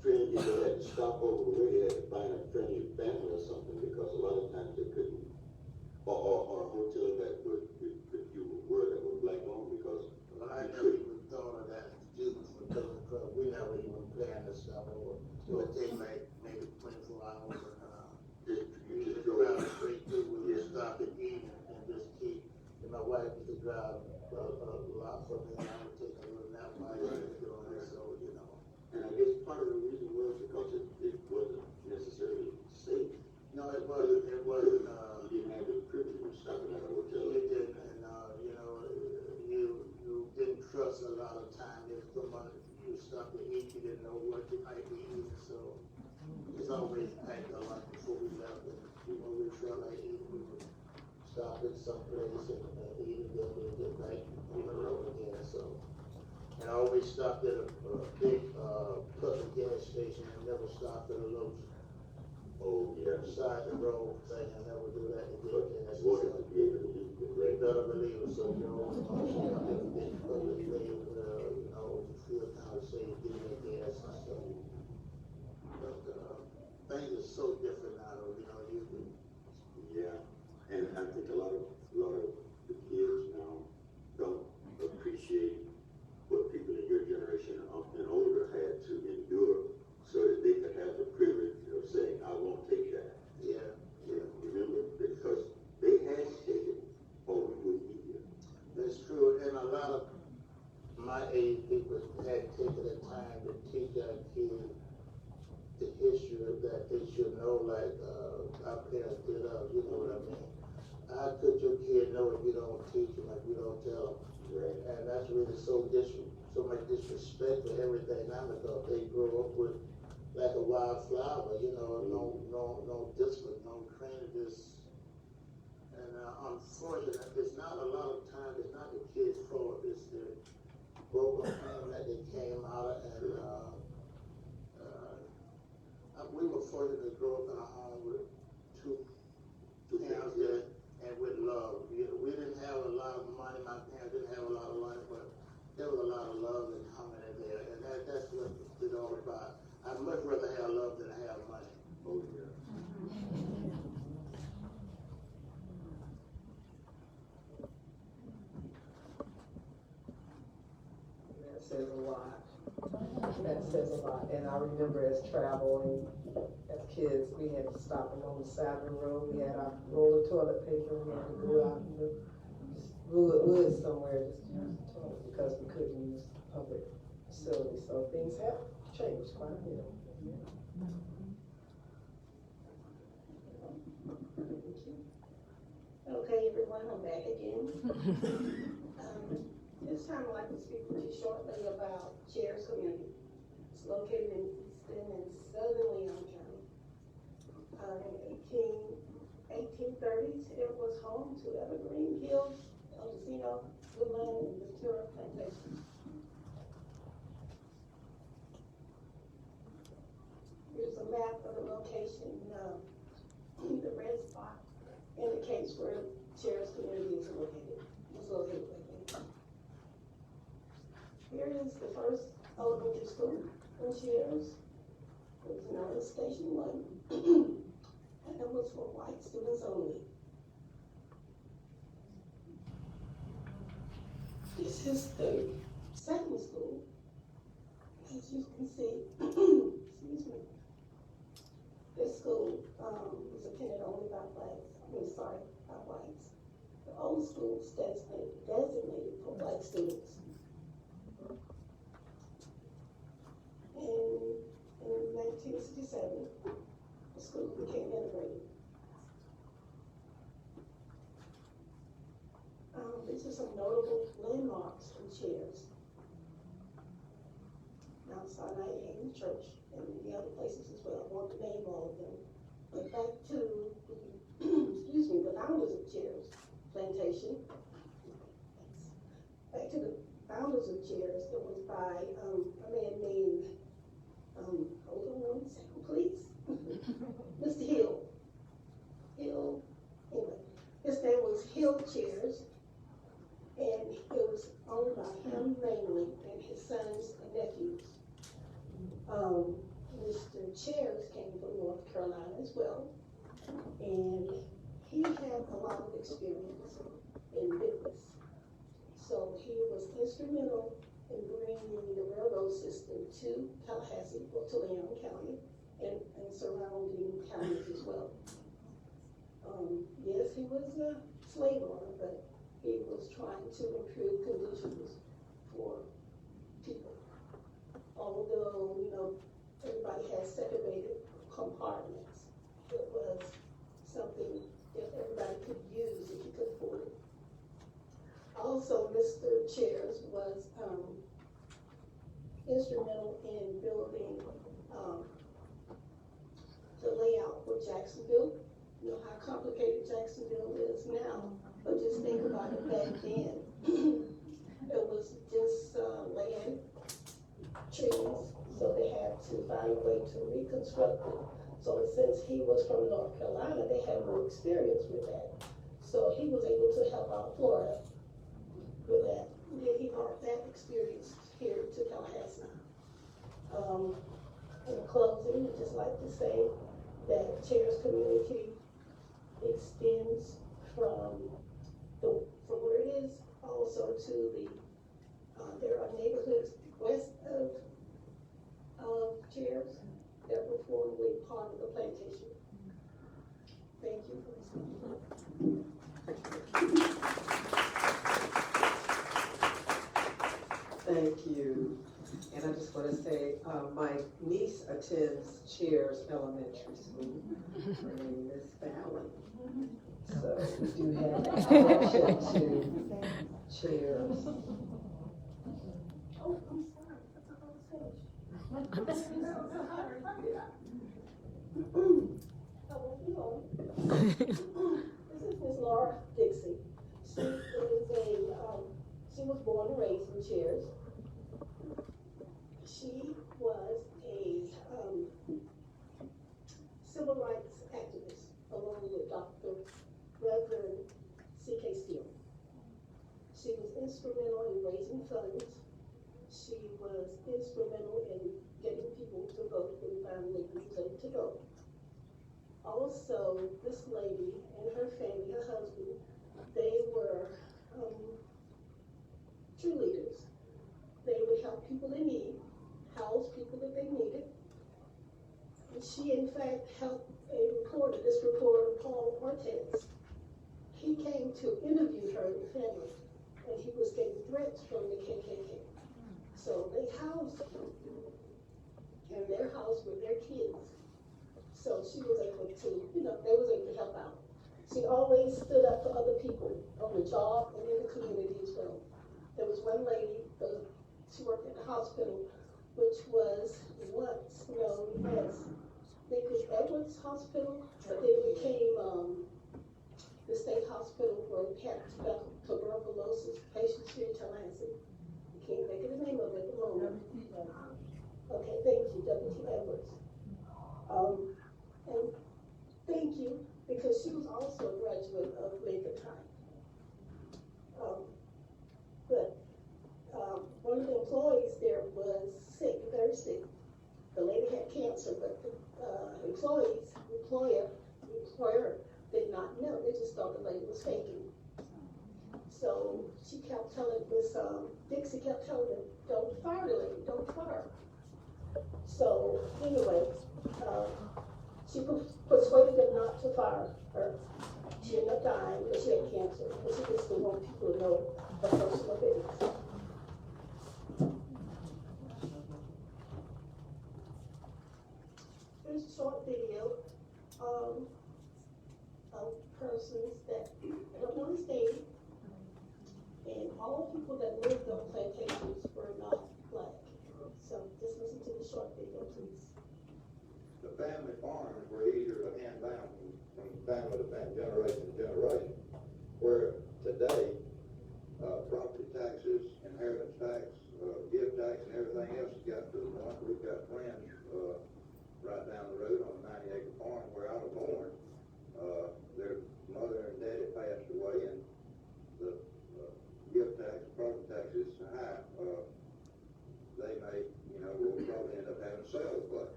friends, you know, had to stop over the way, you had to find a friendly family or something, because a lot of times they couldn't, or a hotel that would, that you were that were black owned, because I never even thought of that students were taking club. We never even planned this stuff over. It would take like maybe 24 hours, and you just go out straight through. We would stop and eat and just keep. And my wife used to drive a lot for me, and I would take a little nap while I was doing it. So you know. And I guess part of the reason was because it wasn't necessarily safe. No, it wasn't. It wasn't. You didn't have the privilege of stopping at a hotel. You didn't, and you know, you didn't trust a lot of time. If someone you stopped to eat, you didn't know what you might be eating. So it's always packed a lot before we left. And when we felt like eating, we would stop at some place and eat, and then we'd get back on the road again. So, and I always stopped at a big public gas station and never stopped at a little. Oh, yeah. Side the road thing, I never do that to get gas. Wanted to be able to do it. They better believe it, so you know, big public thing, you know, you feel kind of safe getting that gas and stuff. But things are so different now, you know, Yeah, and I think a lot of the kids now don't appreciate what people in your generation and older had to endure, so that they could have the privilege of saying, I won't take that. Yeah. Remember, because they had to take it, or we wouldn't be here. That's true, and a lot of my age people had taken the time to teach our kids the history of that. They should know, like our parents did us, you know what I mean? How could your kid know if you don't teach them, if you don't tell them? Right. And that's really so much disrespect for everything now, because they grow up with like a wildflower, you know, no discipline, no training, just. And unfortunately, it's not a lot of time, it's not the kids' fault, it's the broken home that they came out of, and we were fortunate to grow up in a home with two parents that, and with love. We didn't have a lot of money, my parents didn't have a lot of money, but there was a lot of love and harmony there, and that's what it's all about. I'd much rather have love than have money. Oh, yeah. That says a lot. That says a lot. And I remember as traveling, as kids, we had to stop along the side of the road. We had our roll of toilet paper. We had to go out in the wood somewhere just because we couldn't use public facilities. So things have changed quite a bit. Okay, everyone, I'm back again. This time I'd like to speak with you shortly about Chair's Community. It's located in Easton and Southern Leon County. In 1830s, it was home to Evergreen Hills, El Casino, Woodland, and Ventura Plantation. Here's a map of the location. The red spot indicates where Chair's Community is located. Here is the first elementary school in Cheers. It was known as Station 1. And it was for white students only. This is the second school. As you can see, excuse me. This school was attended only by whites. The old school is designated for black students. In 1967, the school became integrated. These are some notable landmarks from Cheers. Mount Sinai Haven Church and the other places as well. I won't name all of them. But back to the founders of Cheers Plantation. Back to the founders of Cheers, it was by a man named, hold on 1 second, please. Mr. Hill. Anyway, his name was Hill Cheers, and it was owned by him mainly and his sons and nephews. Mr. Cheers came from North Carolina as well, and he had a lot of experience in business. So he was instrumental in bringing the railroad system to Tallahassee, or to Leon County, and surrounding counties as well. Yes, he was a slave owner, but he was trying to improve conditions for people. Although, everybody has segregated compartments, it was something that everybody could use if you could afford it. Also, Mr. Cheers was instrumental in building the layout for Jacksonville. You know how complicated Jacksonville is now, but just think about it back then. It was just land, trees, so they had to find a way to reconstruct it. So since he was from North Carolina, they had more experience with that. So he was able to help out Florida with that. And then he brought that experience here to Tallahassee. In closing, I'd just like to say that Cheers Community extends from where it is also to the, there are neighborhoods west of Cheers that were formerly part of the plantation. Thank you for listening. Thank you. And I just want to say, my niece attends Cheers Elementary School. Her name is Fallon. So we do have a connection to Cheers. Oh, I'm sorry. I thought I was finished. This is Miss Laura Dixie. She was born and raised in Cheers. She was a civil rights activist along with Dr. Reverend C.K. Steele. She was instrumental in raising funds. She was instrumental in getting people to vote when finally was able to go. Also, this lady and her family, her husband, they were true leaders. They would help people in need, house people that they needed. And she, in fact, helped this reporter, Paul Ortiz. He came to interview her and the family and he was getting threats from the KKK. So they housed him in their house with their kids. So she was able to, they was able to help out. She always stood up for other people on the job and in the community as well. There was one lady, she worked at the hospital, which was once known as Edwards Hospital, but then it became the state hospital where we had tuberculosis patients here in Tallahassee. I can't think of the name of it at the moment. Okay, thank you, W.T. Edwards. And thank you, because she was also a graduate of Lincoln High. But one of the employees there was sick, very sick. The lady had cancer, but the employer did not know. They just thought the lady was faking. So she kept telling Dixie kept telling them, don't fire the lady, don't fire her. So anyway, she persuaded them not to fire her. She ended up dying because she had cancer, and she just didn't want people to know her personal business. Here's a short video of persons that don't want to stay, and all people that lived on plantations were not black. So just listen to the short video, please. The family farms were easier to hand down from family to family, generation to generation, where today property taxes, inheritance tax, gift tax, and everything else has got to the point. We've got friends right down the road on a 90-acre farm where I was born. Their mother and daddy passed away, and the gift tax, property tax is high. They may, will probably end up having to sell the place.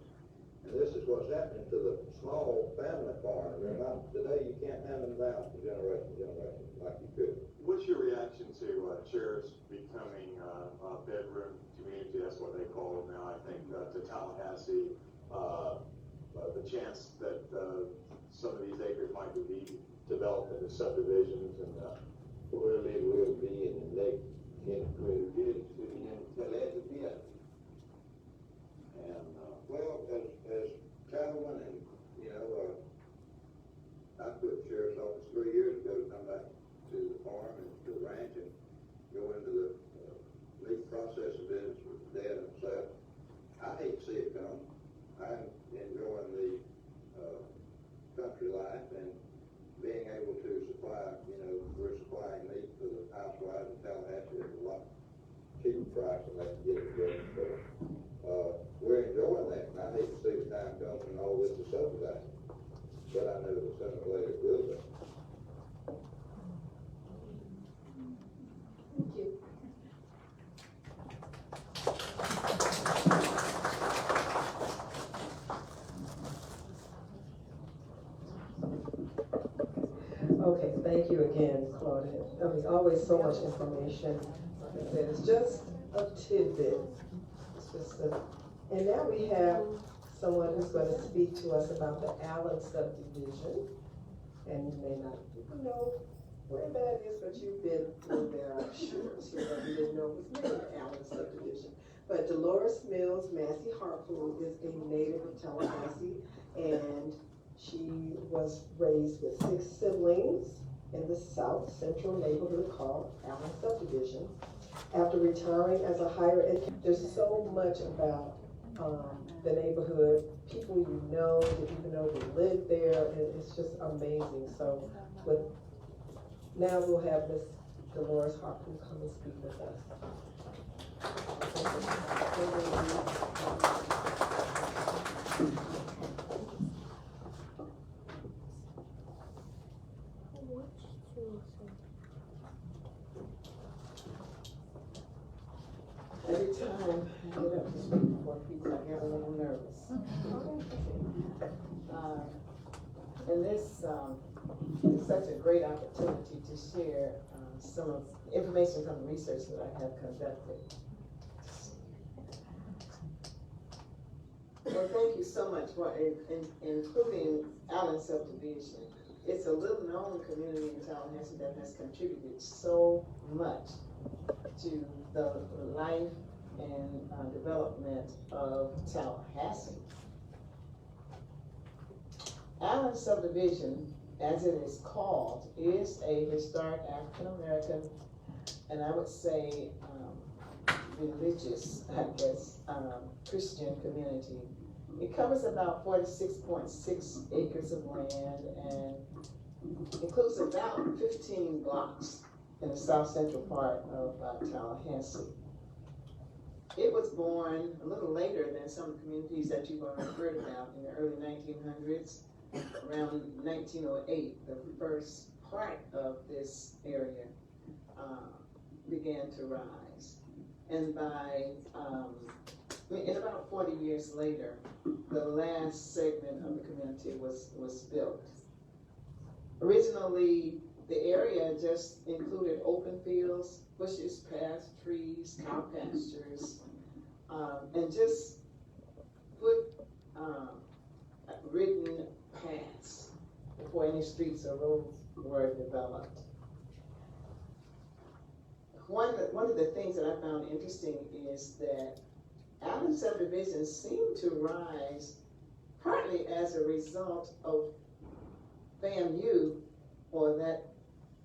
And this is what's happening to the small family farms. Today you can't hand them down from generation to generation like you could. What's your reaction to chairs becoming a bedroom community? That's what they call it now, I think, to Tallahassee. The chance that some of these acres might be developed into subdivisions and well, it will be in the next 10 to 20 years in Tallahassee. And well, as cattlemen, and I quit the sheriff's office 3 years ago to come back to the farm and to the ranch and go into the meat processing business with Dad and myself. I hate to see it come. I'm enjoying the country life and being able to supply, we're supplying meat for the housewives in Tallahassee at a lot cheaper price than they can get at the grocery store. We're enjoying that, and I hate to see the time come when all this is subsidized. But I know that sooner or later it will be. Thank you. Okay, thank you again, Claudette. I mean, always so much information. Like I said, it's just a tidbit. It's just and now we have someone who's going to speak to us about the Allen Subdivision. And you may not know where that is, but you've been through there, I'm sure. So you didn't know it was named the Allen Subdivision. But Dolores Mills Massey Harpoon is a native of Tallahassee, and she was raised with 6 siblings in the South Central neighborhood called Allen Subdivision. After retiring as a higher educator, there's so much about the neighborhood, people you know, that even know they live there, and it's just amazing. So now we'll have Miss Dolores Harpoon come and speak with us. Every time I get up to speak before people, I get a little nervous. And this is such a great opportunity to share some of information from the research that I have conducted. Well, thank you so much for including Allen Subdivision it's a little known community in Tallahassee that has contributed so much to the life and development of Tallahassee. Allen Subdivision, as it is called, is a historic African American, and I would say religious, I guess, Christian community. It covers about 46.6 acres of land and includes about 15 blocks in the south central part of Tallahassee. It was born a little later than some communities that you've already heard about in the early 1900s. Around 1908, the first part of this area began to rise. And by, in about 40 years later, the last segment of the community was built. Originally, the area just included open fields, bushes, paths, trees, cow pastures, and just good written paths before any streets or roads were developed. One of the things that I found interesting is that Allen Subdivision seemed to rise partly as a result of FAMU, or that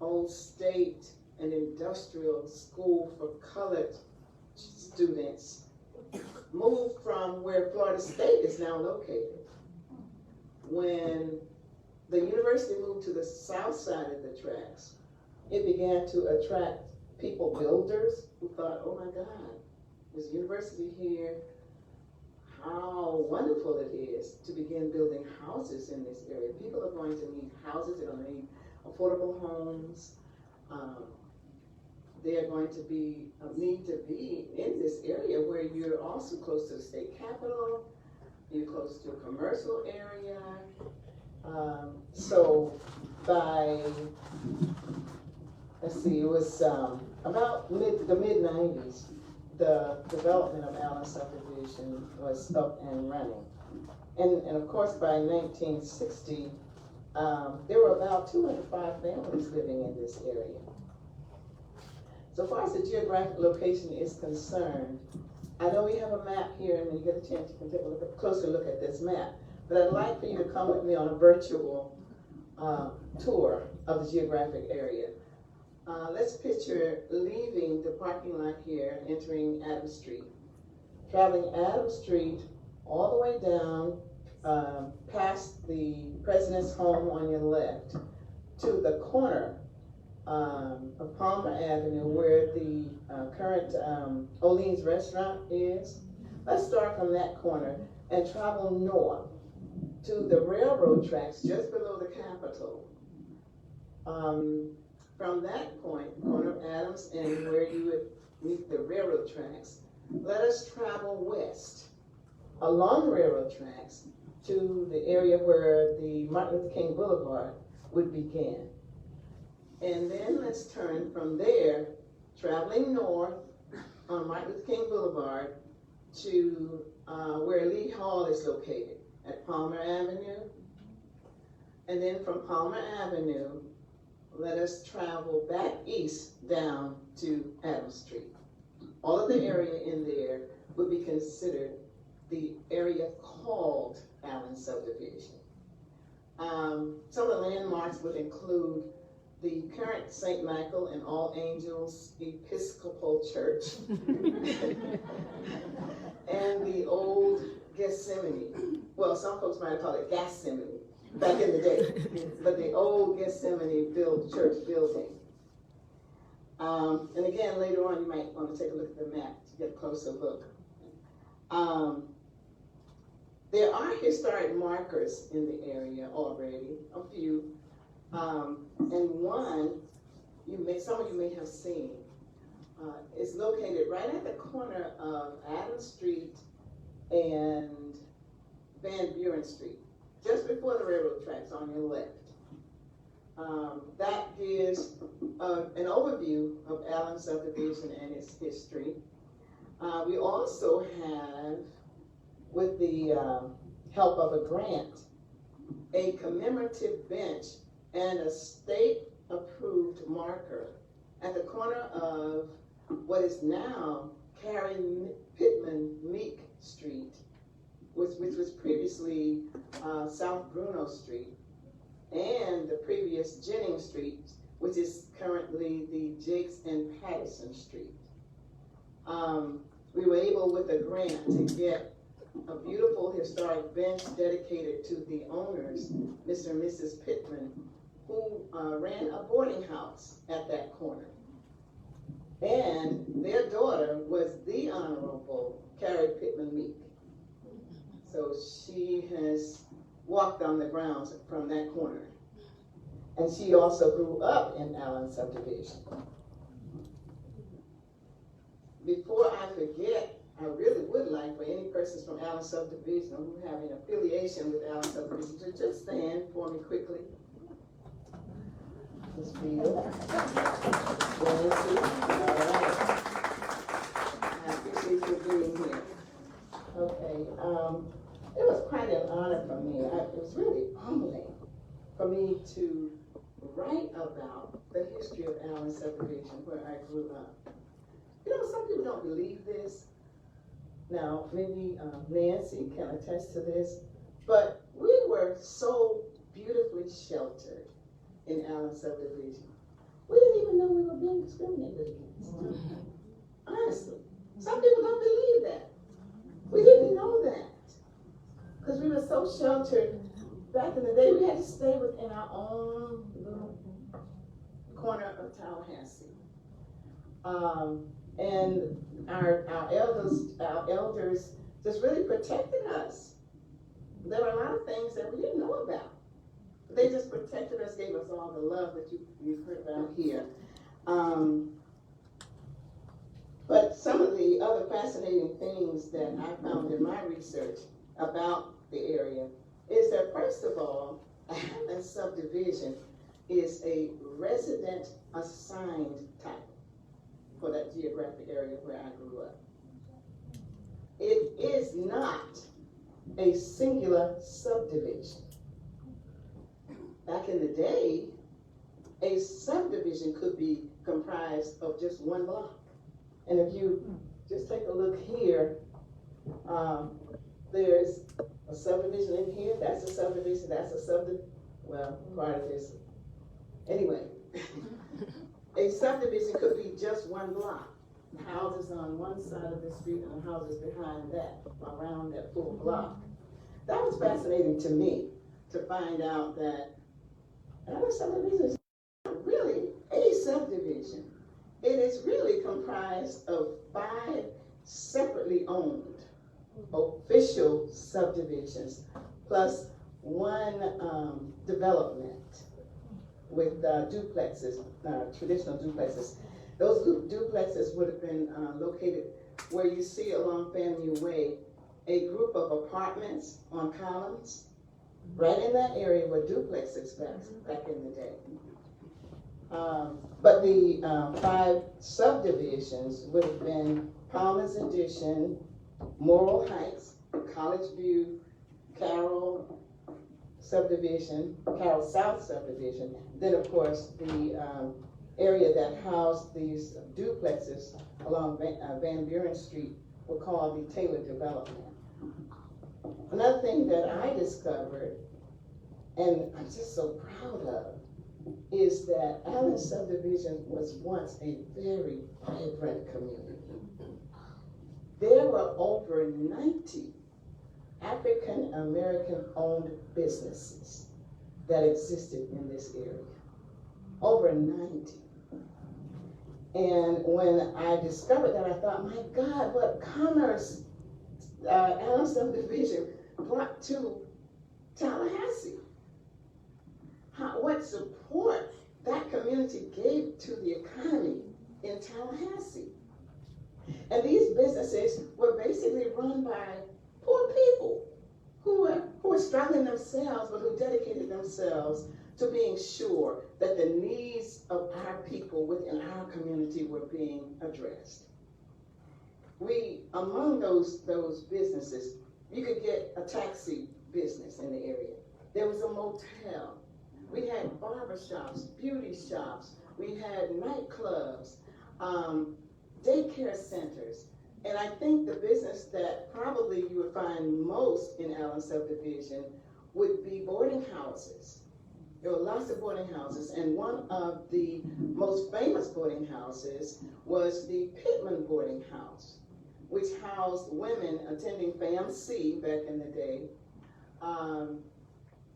old state and industrial school for colored students, moved from where Florida State is now located. When the university moved to the south side of the tracks, it began to attract people builders who thought, oh my God, there's a university here. How wonderful it is to begin building houses in this area. People are going to need houses, they're going to need affordable homes. They are going to need to be in this area where you're also close to the state capitol, you're close to a commercial area. So by, let's see, it was about the mid-90s, the development of Allen Subdivision was up and running. And of course, by 1960, there were about 205 families living in this area. So far as the geographic location is concerned, I know we have a map here, and when you get a chance, you can take a closer look at this map. But I'd like for you to come with me on a virtual tour of the geographic area. Let's picture leaving the parking lot here and entering Adams Street. Traveling Adams Street all the way down past the President's Home on your left to the corner of Palmer Avenue where the current Olene's restaurant is. Let's start from that corner and travel north to the railroad tracks just below the Capitol. From that point, corner of Adams and where you would meet the railroad tracks, let us travel west along the railroad tracks to the area where the Martin Luther King Boulevard would begin. And then let's turn from there, traveling north on Martin Luther King Boulevard to where Lee Hall is located at Palmer Avenue. And then from Palmer Avenue, let us travel back east down to Adams Street. All of the area in there would be considered the area called Allen Subdivision. Some of the landmarks would include the current St. Michael and All Angels Episcopal Church and the old Gethsemane. Well, some folks might call it Gethsemane back in the day, but the old Gethsemane church building. And again, later on, you might want to take a look at the map to get a closer look. There are historic markers in the area already, a few. And one, some of you may have seen, is located right at the corner of Adams Street and Van Buren Street, just before the railroad tracks on your left. That gives an overview of Allen Subdivision and its history. We also have, with the help of a grant, a commemorative bench and a state-approved marker at the corner of what is now Carrie Pittman Meek Street, which was previously South Bruno Street, and the previous Jennings Street, which is currently the Jakes and Patterson Street. We were able, with a grant, to get a beautiful historic bench dedicated to the owners, Mr. and Mrs. Pittman, who ran a boarding house at that corner. And their daughter was the Honorable Carrie Pittman Meek. So she has walked on the grounds from that corner. And she also grew up in Allen Subdivision. Before I forget, I really would like for any persons from Allen Subdivision who have an affiliation with Allen Subdivision to just stand for me quickly. Ms. Beal. Nancy. All right. I appreciate you being here. Okay. It was quite an honor for me. It was really humbling for me to write about the history of Allen Subdivision, where I grew up. You know, some people don't believe this. Now, maybe Nancy can attest to this, but we were so beautifully sheltered in Allen Subdivision. We didn't even know we were being discriminated against. Honestly, some people don't believe that. We didn't know that because we were so sheltered. Back in the day, we had to stay within our own little corner of Tallahassee. And our elders just really protected us. There were a lot of things that we didn't know about. They just protected us, gave us all the love that you've heard about here. But some of the other fascinating things that I found in my research about the area is that, first of all, Allen Subdivision is a resident assigned type for that geographic area where I grew up. It is not a singular subdivision. Back in the day, a subdivision could be comprised of just one block. And if you just take a look here, there's a subdivision in here, that's a subdivision, that's a subdivision, well, part of this. Anyway, a subdivision could be just one block. Houses on one side of the street and houses behind that, around that full block. That was fascinating to me, to find out that Allen Subdivision is not really a subdivision. It is really comprised of 5 separately owned official subdivisions, plus 1 development with duplexes, traditional duplexes. Those duplexes would have been located where you see along Faneuil Way, a group of apartments on columns. Right in that area were duplexes back in the day. But the 5 subdivisions would have been Palmer's Addition, Morrill Heights, College View, Carroll Subdivision, Carroll South Subdivision. Then, of course, the area that housed these duplexes along Van Buren Street were called the Taylor Development. Another thing that I discovered, and I'm just so proud of, is that Allen Subdivision was once a very vibrant community. There were over 90 African American owned businesses that existed in this area. Over 90. And when I discovered that, I thought, my God, what commerce Allen Subdivision brought to Tallahassee. What support that community gave to the economy in Tallahassee. And these businesses were basically run by poor people who were struggling themselves, but who dedicated themselves to being sure that the needs of our people within our community were being addressed. Among those businesses, you could get a taxi business in the area. There was a motel. We had barber shops, beauty shops, we had nightclubs, daycare centers. And I think the business that probably you would find most in Allen Subdivision would be boarding houses. There were lots of boarding houses, and one of the most famous boarding houses was the Pittman Boarding House, which housed women attending FAMC back in the day.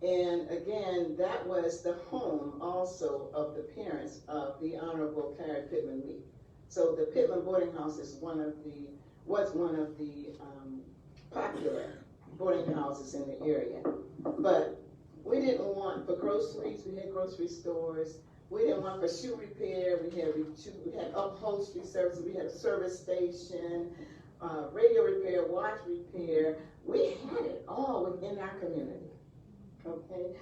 And again, that was the home also of the parents of the Honorable Carrie Pittman Lee. So the Pittman Boarding House is was one of the popular boarding houses in the area. But we didn't want for groceries, we had grocery stores. We didn't want for shoe repair, we had upholstery services, we had a service station, radio repair, watch repair. We had it all within our community. Okay.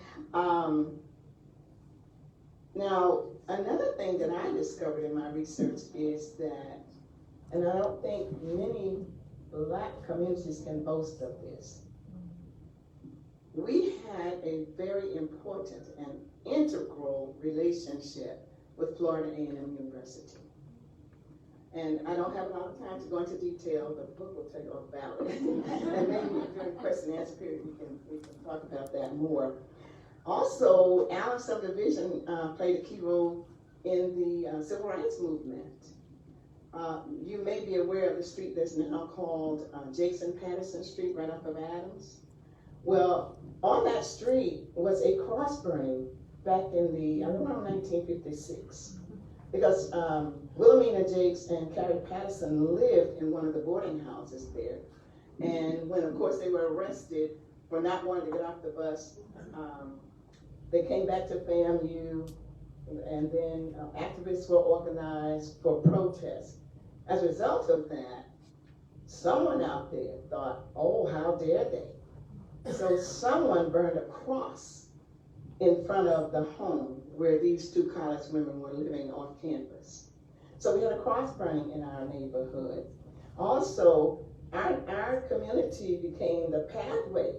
Now, another thing that I discovered in my research is that, and I don't think many Black communities can boast of this, we had a very important and integral relationship with Florida A&M University. And I don't have a lot of time to go into detail, but the book will tell you all about it. And maybe during the question and answer period, we can talk about that more. Also, Allen Subdivision played a key role in the Civil Rights Movement. You may be aware of the street that's now called Jason Patterson Street, right off of Adams. Well, on that street was a cross burning back in around 1956. Because Wilhelmina Jakes and Carrie Patterson lived in one of the boarding houses there. And when, of course, they were arrested for not wanting to get off the bus, they came back to FAMU, and then activists were organized for protests. As a result of that, someone out there thought, oh, how dare they? So someone burned a cross in front of the home where these two college women were living off campus. So we had a cross burning in our neighborhood. Also, our community became the pathway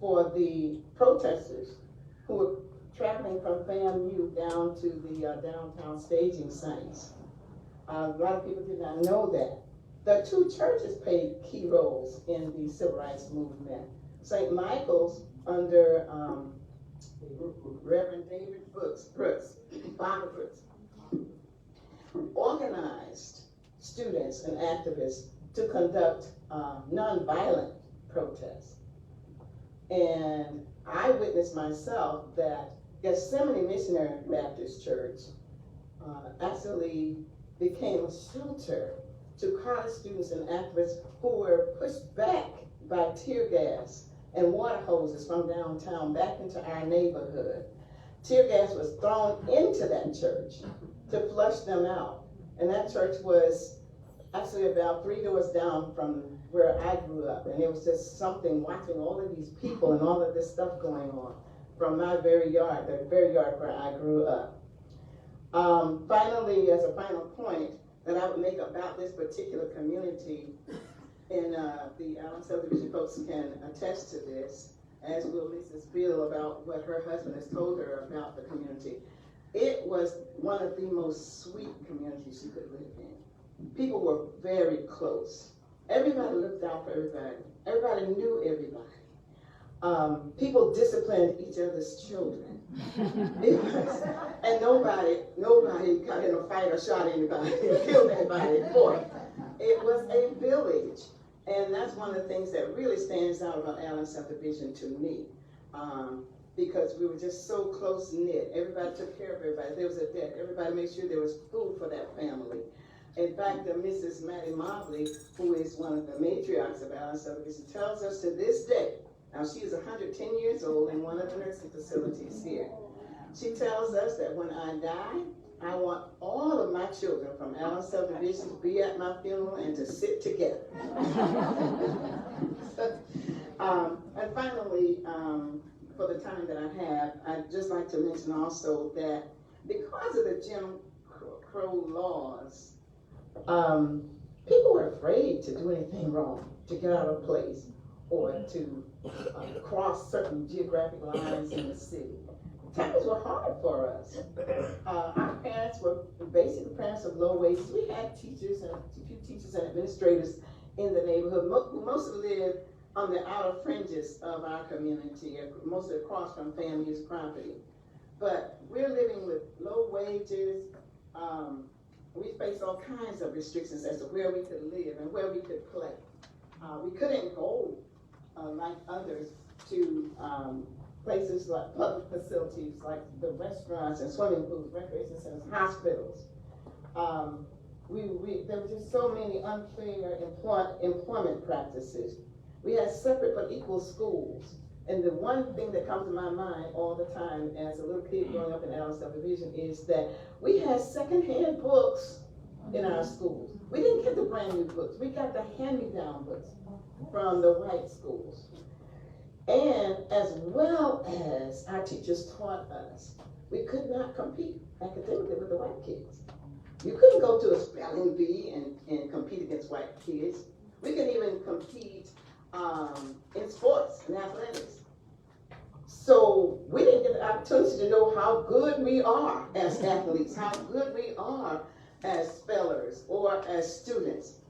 for the protesters who were traveling from FAMU down to the downtown staging sites. A lot of people did not know that. The two churches played key roles in the civil rights movement. St. Michael's under Reverend David Brooks, Father Brooks, organized students and activists to conduct nonviolent protests. And I witnessed myself that Gethsemane Missionary Baptist Church actually became a shelter to college students and activists who were pushed back by tear gas and water hoses from downtown back into our neighborhood. Tear gas was thrown into that church to flush them out. And that church was actually about 3 doors down from where I grew up. And it was just something watching all of these people and all of this stuff going on from my very yard, the very yard where I grew up. Finally, as a final point that I would make about this particular community, and the Allen Subdivision folks can attest to this, as will Mrs. Bill about what her husband has told her about the community. It was one of the most sweet communities you could live in. People were very close. Everybody looked out for everybody. Everybody knew everybody. People disciplined each other's children. And nobody got in a fight or shot anybody or killed anybody for it. It was a village. And that's one of the things that really stands out about Allen Subdivision to me. Because we were just so close-knit. Everybody took care of everybody. If there was a death, everybody made sure there was food for that family. In fact, Mrs. Mattie Mobley, who is one of the matriarchs of Allen Subdivision, tells us to this day, now she is 110 years old in one of the nursing facilities here. She tells us that when I die, I want all of my children from Allen Subdivision to be at my funeral and to sit together. And finally, for the time that I have, I'd just like to mention also that because of the Jim Crow laws, people were afraid to do anything wrong, to get out of place, or to cross certain geographic lines in the city. times were hard for us. Our parents were basically parents of low wages. We had teachers and a few teachers and administrators in the neighborhood who mostly lived on the outer fringes of our community, mostly across from family's property. But we're living with low wages. We faced all kinds of restrictions as to where we could live and where we could play. We couldn't go like others to places like public facilities like the restaurants and swimming pools, recreation centers, hospitals. There were just so many unfair employment practices. We had separate but equal schools. And the one thing that comes to my mind all the time as a little kid growing up in Allen Subdivision is that we had secondhand books in our schools. We didn't get the brand new books. We got the hand-me-down books from the white schools. And as well as our teachers taught us, we could not compete academically with the white kids. You couldn't go to a spelling bee and compete against white kids. We couldn't even compete in sports and athletics. So we didn't get the opportunity to know how good we are as athletes, how good we are as spellers or as students.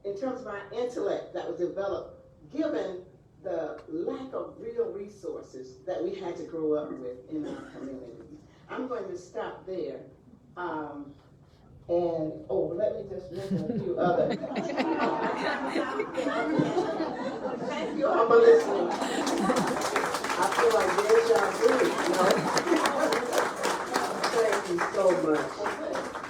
In terms of our intellect that was developed, given the lack of real resources that we had to grow up with in our community. I'm going to stop there. Let me just mention a few other. Thank you all for listening. I feel like deja vu, you know? Thank you so much.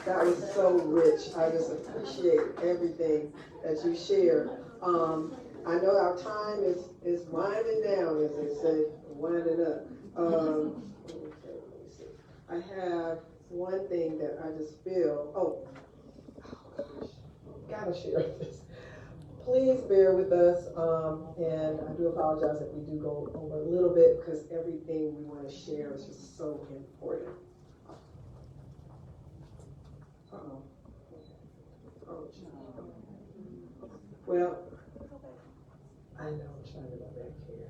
That was so rich. I just appreciate everything that you shared. I know our time is winding down, as they say, winding up. Okay, let me see. I have one thing that I just feel, gosh, gotta share this. Please bear with us, and I do apologize if we do go over a little bit because everything we want to share is just so important. Well, I know I'm trying to go back here.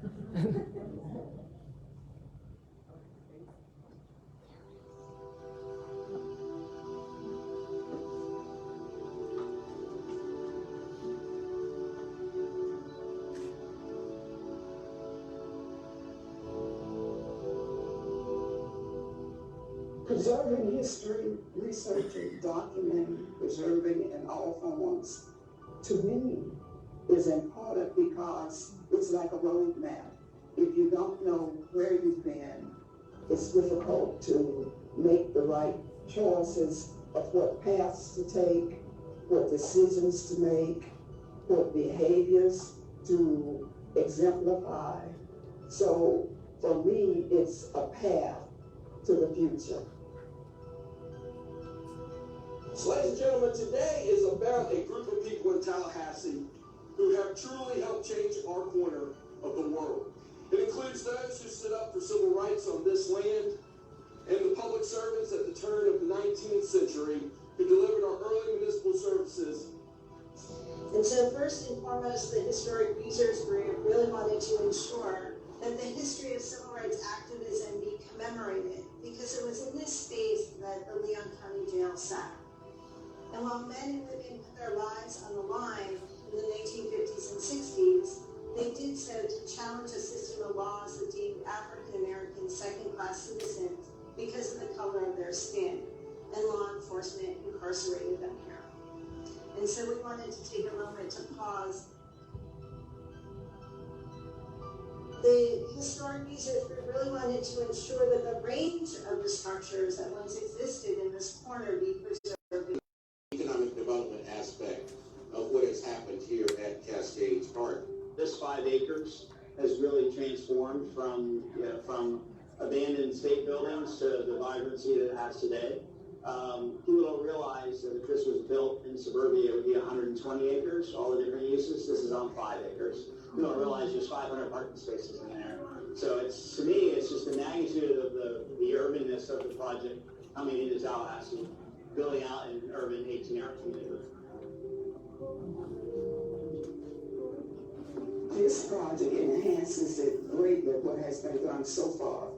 Preserving history, researching, documenting, preserving in all forms, to me, is important because it's like a road map. If you don't know where you've been, it's difficult to make the right choices of what paths to take, what decisions to make, what behaviors to exemplify. So for me, it's a path to the future. So, ladies and gentlemen, today is about a group of people in Tallahassee who have truly helped change our corner of the world. It includes those who stood up for civil rights on this land and the public servants at the turn of the 19th century who delivered our early municipal services. And so first and foremost, the Historic Users Group really wanted to ensure that the history of civil rights activism be commemorated, because it was in this space that the Leon County Jail sat. And while men and women put their lives on the line in the 1950s and 60s, they did so to challenge a system of laws that deemed African Americans second-class citizens because of the color of their skin, and law enforcement incarcerated them here. And so we wanted to take a moment to pause. The Historic Users Group really wanted to ensure that the range of the structures that once existed in this corner be preserved. Economic development aspect of what has happened here at Cascades Park. This 5 acres has really transformed from abandoned state buildings to the vibrancy that it has today. People don't realize that if this was built in suburbia, it would be 120 acres, all the different uses. This is on 5 acres. You don't realize there's 500 parking spaces in there. So it's, to me, it's just the magnitude of the urbanness of the project coming into Tallahassee, building out an urban 18-hour community. This project enhances it greatly what has been done so far.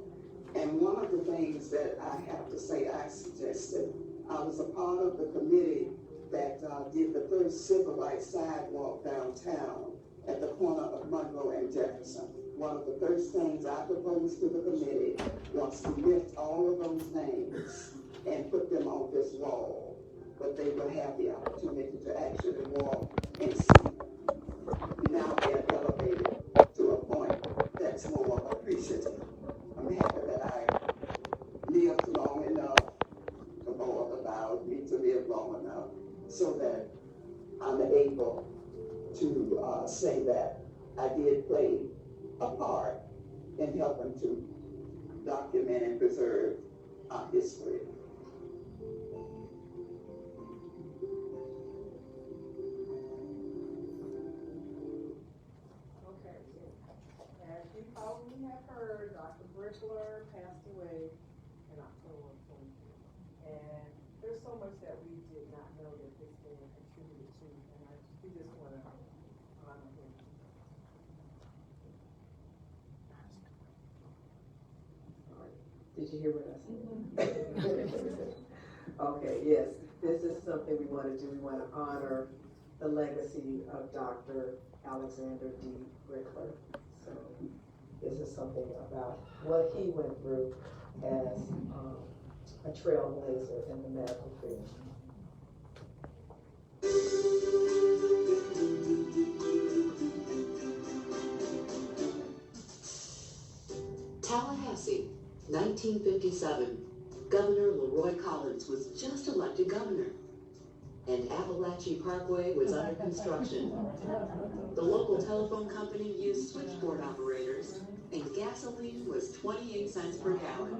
And And one of the things that I have to say I suggested, I was a part of the committee that did the first civil rights sidewalk downtown at the corner of Monroe and Jefferson. One of the first things I proposed to the committee was to lift all of those names and put them on this wall, but they will have the opportunity to actually walk and see. Now they're elevated to a point that's more appreciative. I'm happy that I lived long enough, the Lord allowed me to live long enough so that I'm able to say that I did play a part in helping to document and preserve our history. Okay, as you probably have heard, Dr. Brickler passed away in October of 2020. And there's so much that we did not know that this man contributed to, and we just want to honor him. Did you hear what I said? Okay, yes, this is something we want to do. We want to honor the legacy of Dr. Alexander D. Brickler. So this is something about what he went through as a trailblazer in the medical field. Tallahassee, 1957. Governor Leroy Collins was just elected governor, and Appalachie Parkway was under construction. The local telephone company used switchboard operators, and gasoline was 28 cents per gallon.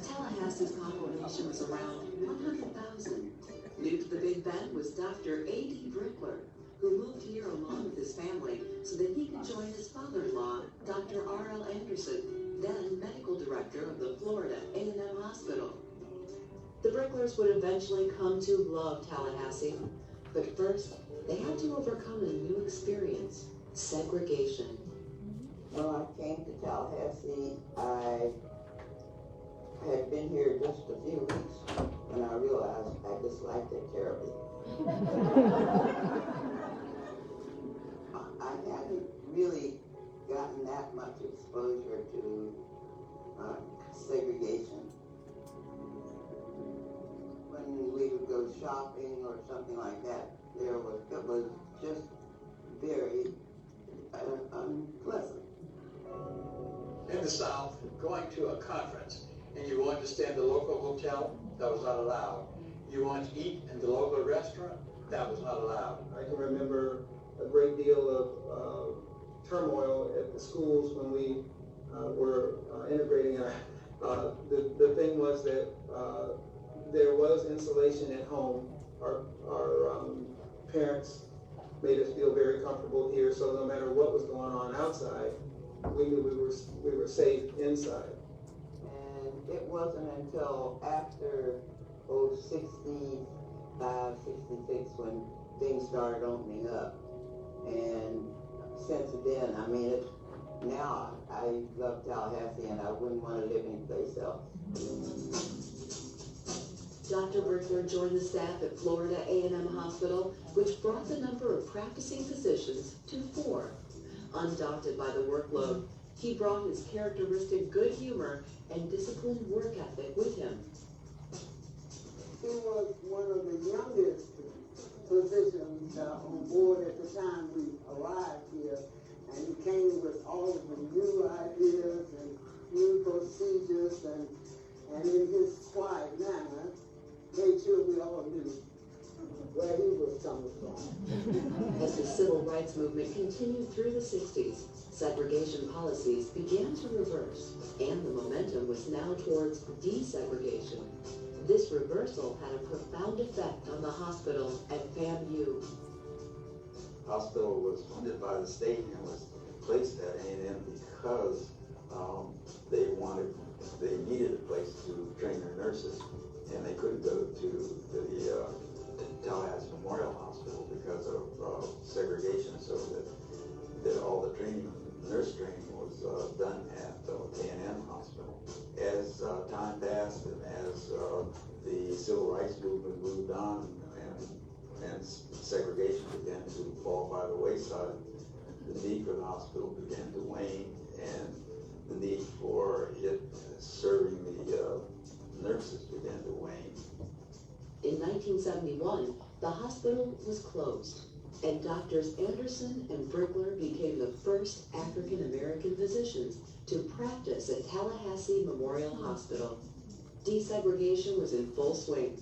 Tallahassee's population was around 100,000. New to the Big Bend was Dr. A.D. Brickler, who moved here along with his family so that he could join his father-in-law, Dr. R.L. Anderson, then medical director of the Florida A&M Hospital. The Bricklers would eventually come to love Tallahassee, but first, they had to overcome a new experience: segregation. When I came to Tallahassee, I had been here just a few weeks when I realized I disliked it terribly. I hadn't really gotten that much exposure to segregation. When we would go shopping or something like that, it was just very unpleasant. In the South, going to a conference and you wanted to stay in the local hotel, that was not allowed. You wanted to eat in the local restaurant, that was not allowed. I can remember a great deal of turmoil at the schools when we were integrating. The thing was that there was insulation at home. Our parents made us feel very comfortable here, so no matter what was going on outside, we knew we were safe inside. And it wasn't until after 65, 66 when things started opening up. And since then, I mean, now I love Tallahassee and I wouldn't want to live anyplace else. Dr. Brickler joined the staff at Florida A&M Hospital, which brought the number of practicing physicians to 4. Undaunted by the workload, he brought his characteristic good humor and disciplined work ethic with him. He was one of the youngest physicians on board at the time we arrived here, and he came with all of the new ideas and new procedures, and in his quiet manner, made sure we all knew where he was coming from. As the civil rights movement continued through the 60s, segregation policies began to reverse, and the momentum was now towards desegregation. This reversal had a profound effect on the hospital at FAMU. Hospital was funded by the state and was placed at A&M because they needed a place to train their nurses, and they couldn't go to the Tallahassee Memorial Hospital because of segregation, so that all the training nurse training was done at A&M Hospital. As time passed and as the civil rights movement moved on and segregation began to fall by the wayside, the need for the hospital began to wane, and the need for it serving the nurses began to wane. In 1971, the hospital was closed, and Doctors Anderson and Brickler became the first African-American physicians to practice at Tallahassee Memorial Hospital. Desegregation was in full swing,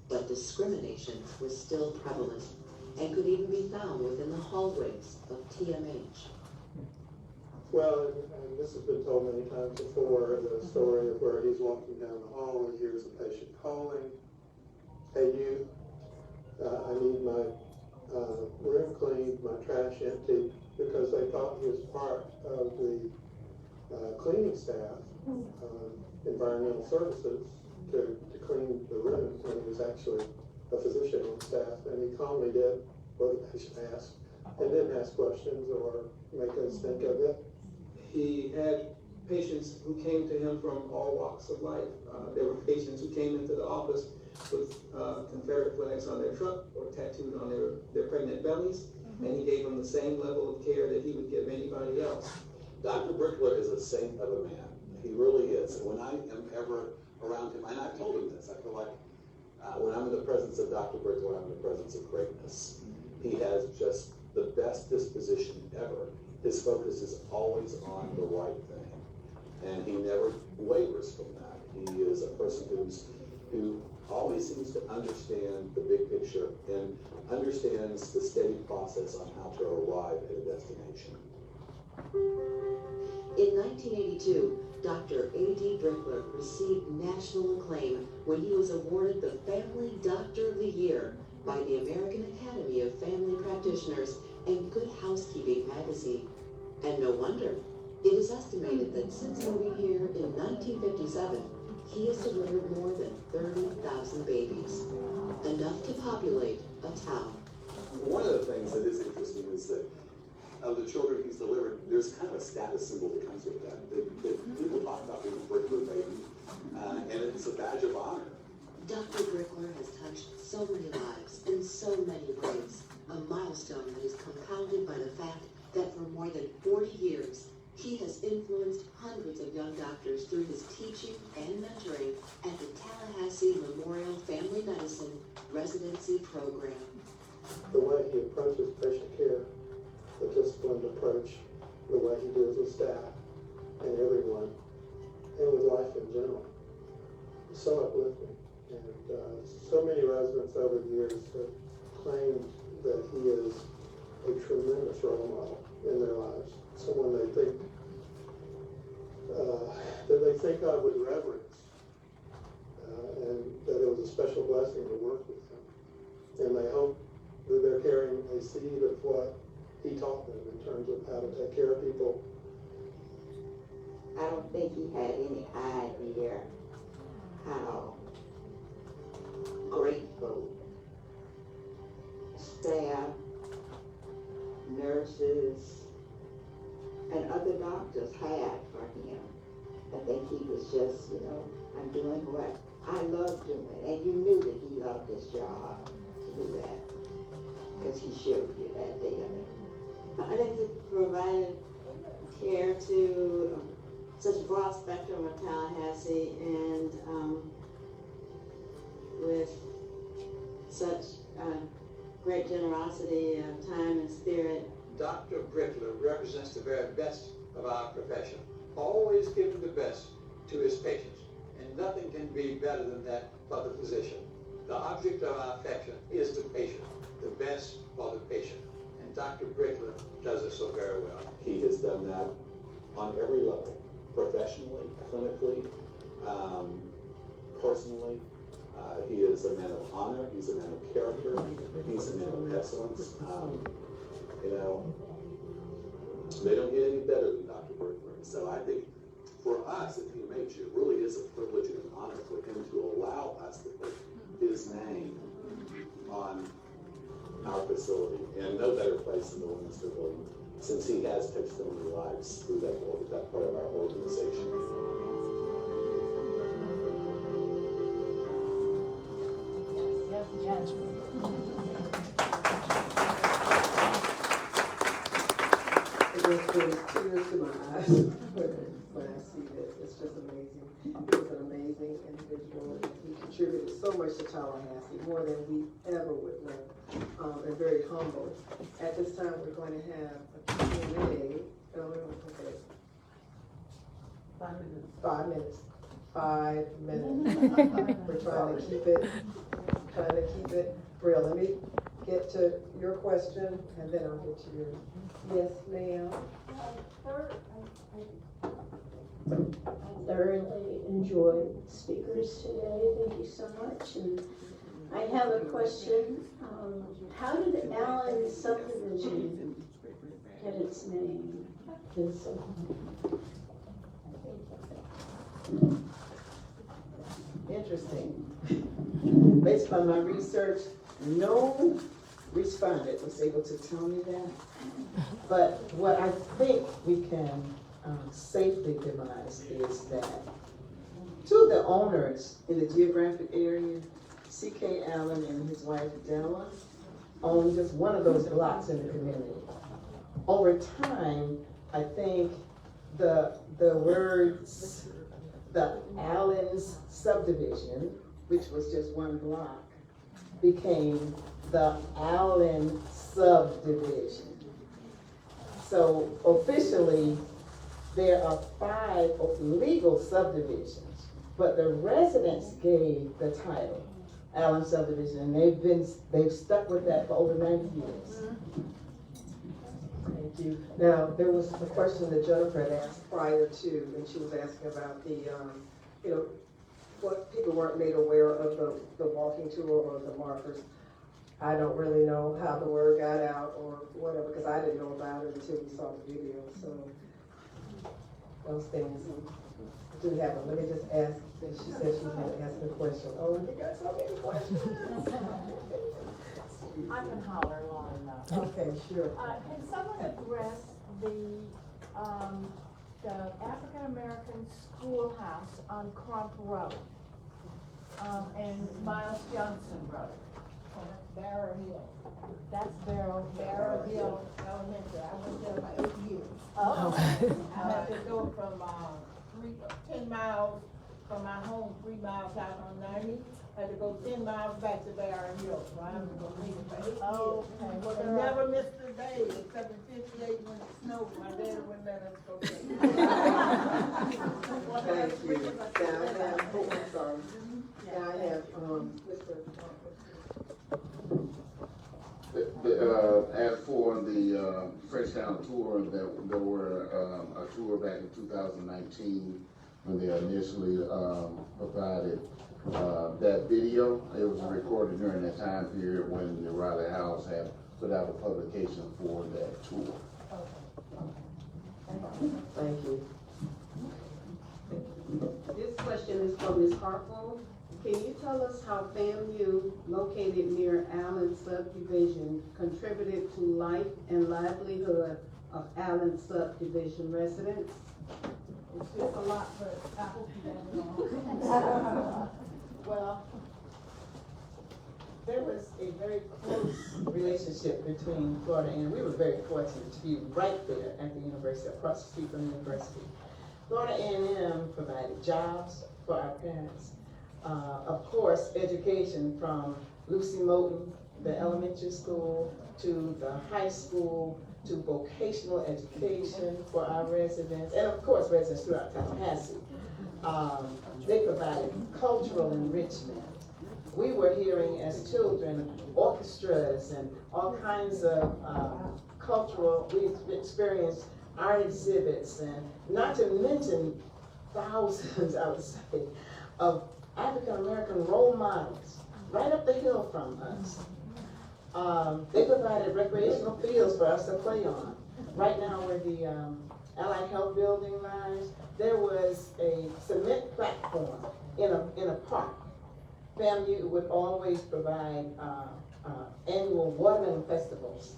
but discrimination was still prevalent and could even be found within the hallways of TMH. Well, and this has been told many times before, the story of where he's walking down the hall and hears a patient calling, "Hey you, I need my room cleaned, my trash emptied," because they thought he was part of the cleaning staff, environmental services, to clean the rooms, when he was actually a physician on staff, and he calmly did what the patient asked, and didn't ask questions or make us think of it. He had patients who came to him from all walks of life. There were patients who came into the office with Confederate flags on their truck or tattooed on their pregnant bellies, and he gave them the same level of care that he would give anybody else. Dr. Brickler is a saint of a man. He really is. And when I am ever around him, and I've told him this, I feel like when I'm in the presence of Dr. Brickler, I'm in the presence of greatness. He has just the best disposition ever. His focus is always on the right thing, and he never wavers from that. He is a person who always seems to understand the big picture and understands the steady process on how to arrive at a destination. In 1982, Dr. A.D. Brickler received national acclaim when he was awarded the Family Doctor of the Year by the American Academy of Family Practitioners and Good Housekeeping magazine. And no wonder. It is estimated that since moving here in 1957, he has delivered more than 30,000 babies, enough to populate a town. One of the things that is interesting is that of the children he's delivered, there's kind of a status symbol that comes with that. People talk about being a Brickler baby, and it's a badge of honor. Dr. Brickler has touched so many lives in so many ways, a milestone that is compounded by the fact that for more than 40 years, he has influenced hundreds of young doctors through his teaching and mentoring at the Tallahassee Memorial Family Medicine Residency Program. The way he approaches patient care, the disciplined approach, the way he deals with staff and everyone, and with life in general, is so uplifting. And so many residents over the years have claimed that he is a tremendous role model in their lives, someone they think of with reverence, and that it was a special blessing to work with him. And they hope that they're carrying a seed of what he taught them in terms of how to take care of people. I don't think he had any idea how grateful staff, nurses, and other doctors had for him. I think he was just, I'm doing what I love doing. And you knew that he loved his job to do that, because he showed you that daily. I think he provided care to such a broad spectrum of Tallahassee, and with such great generosity of time and spirit. Dr. Brickler represents the very best of our profession, always giving the best to his patients, and nothing can be better than that for the physician. The object of our affection is the patient, the best for the patient, and Dr. Brickler does it so very well. He has done that on every level, professionally, clinically, personally. He is a man of honor, he's a man of character, he's a man of excellence. They don't get any better than Dr. Brickler. So I think for us at TMH, it really is a privilege and an honor for him to allow us to put his name on our facility. And no better place than the Women's Pavilion since he has touched so many lives through that part of our organization. Yes. It just brings tears to my eyes when I see this. It's just amazing. He was an amazing individual. He contributed so much to Tallahassee, more than we ever would know, and very humble. At this time, we're going to have a Q&A. Okay. 5 minutes. 5 minutes. 5 minutes. We're trying to keep it real. Let me get to your question, and then I'll get to yours. Yes, ma'am. I thoroughly enjoyed speakers today. Thank you so much. And I have a question. How did the Allen subdivision get its name? Interesting. Based on my research, no respondent was able to tell me that. But what I think we can safely devise is that two of the owners in the geographic area, C.K. Allen and his wife Della, owned just one of those blocks in the community. Over time, I think the words, the Allen's Subdivision, which was just one block, became the Allen Subdivision. So officially, there are 5 legal subdivisions, but the residents gave the title Allen Subdivision, and they've stuck with that for over 90 years. Thank you. Now, there was a question that Jennifer had asked prior to, and she was asking about the, what people weren't made aware of the walking tour or the markers. I don't really know how the word got out or whatever, because I didn't know about it until we saw the video. So those things do happen. Let me just ask, since she said she was going to ask a question. Oh, you got so many questions. I can holler long enough. Okay, sure. Can someone address the African American schoolhouse on Crump Road and Miles Johnson Road? Barrow Hill. That's Barrow Hill Elementary. I went there for 8 years. Oh. I had to go from 10 miles from my home, 3 miles out on 90. I had to go 10 miles back to Barrow Hill. So I was going to leave for 8 years. Okay. But I never missed a day except in 58 when it snowed. My dad wouldn't let us go there. Thank you. Now I have, I'm sorry. Now I have, Mr. As for the Frenchtown tour, there were a tour back in 2019 when they initially provided that video. It was recorded during that time period when the Riley House had put out a publication for that tour. Thank you. This question is from Ms. Harpo. Can you tell us how FAMU, located near Allen Subdivision, contributed to life and livelihood of Allen Subdivision residents? It's a lot, but I hope you don't know. Well, there was a very close relationship between Florida and we were very fortunate to be right there at the university, across the street from the university. Florida A&M provided jobs for our parents. Of course, education from Lucy Moulton, the elementary school, to the high school, to vocational education for our residents, and of course residents throughout Tallahassee. They provided cultural enrichment. We were hearing as children orchestras and all kinds of cultural, we experienced art exhibits, and not to mention thousands, I would say, of African American role models right up the hill from us. They provided recreational fields for us to play on. Right now where the Allied Health Building lies, there was a cement platform in a park. FAMU would always provide annual Wideman festivals.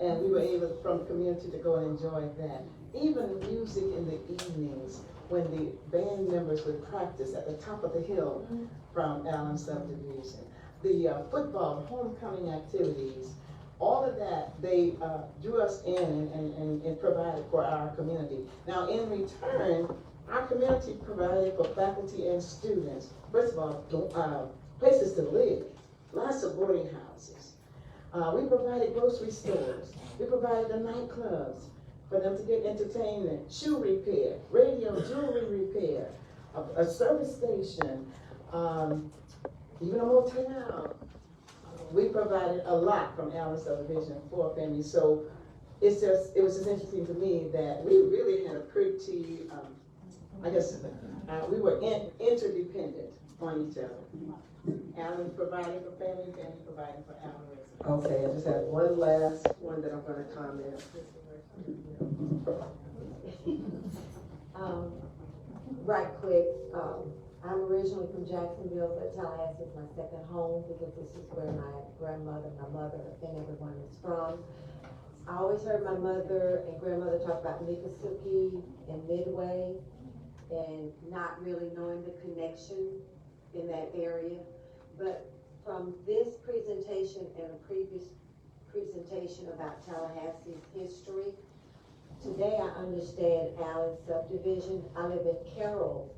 And we were able, from the community, to go and enjoy that. Even music in the evenings when the band members would practice at the top of the hill from Allen Subdivision. The football, homecoming activities, all of that, they drew us in and provided for our community. Now, in return, our community provided for faculty and students, first of all, places to live, lots of boarding houses. We provided grocery stores. We provided the nightclubs for them to get entertainment, shoe repair, radio, jewelry repair, a service station, even a motel. We provided a lot from Allen Subdivision for families. So it was just interesting to me that we really had a pretty, we were interdependent on each other. Allen providing for family, family providing for Allen residents. Okay, I just have one last one that I'm gonna comment. Right quick, I'm originally from Jacksonville, but Tallahassee is my second home because this is where my grandmother, my mother, and everyone is from. I always heard my mother and grandmother talk about Miccosukee and Midway and not really knowing the connection in that area. But from this presentation and a previous presentation about Tallahassee's history, today I understand Allen Subdivision. I live in Carroll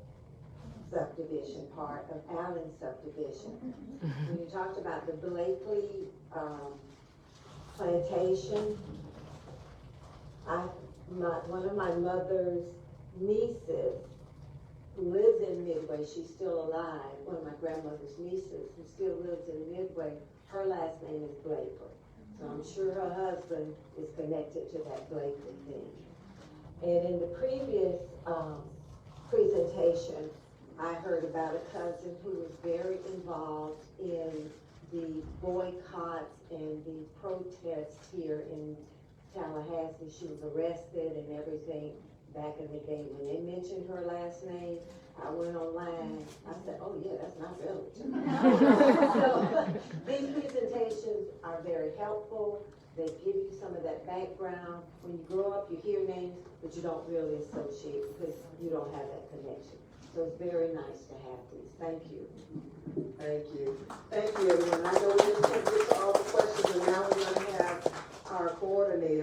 Subdivision, part of Allen Subdivision. When you talked about the Blakely plantation, one of my mother's nieces who lives in Midway, she's still alive, one of my grandmother's nieces who still lives in Midway, her last name is Blakely. So I'm sure her husband is connected to that Blakely thing. And in the previous presentation, I heard about a cousin who was very involved in the boycotts and the protests here in Tallahassee. She was arrested and everything back in the day. When they mentioned her last name, I went online. I said, oh yeah, that's not relative. So these presentations are very helpful. They give you some of that background. When you grow up, you hear names, but you don't really associate because you don't have that connection. So it's very nice to have these. Thank you. Thank you. Thank you, everyone. I know we didn't get to all the questions, and now we're gonna have our coordinator.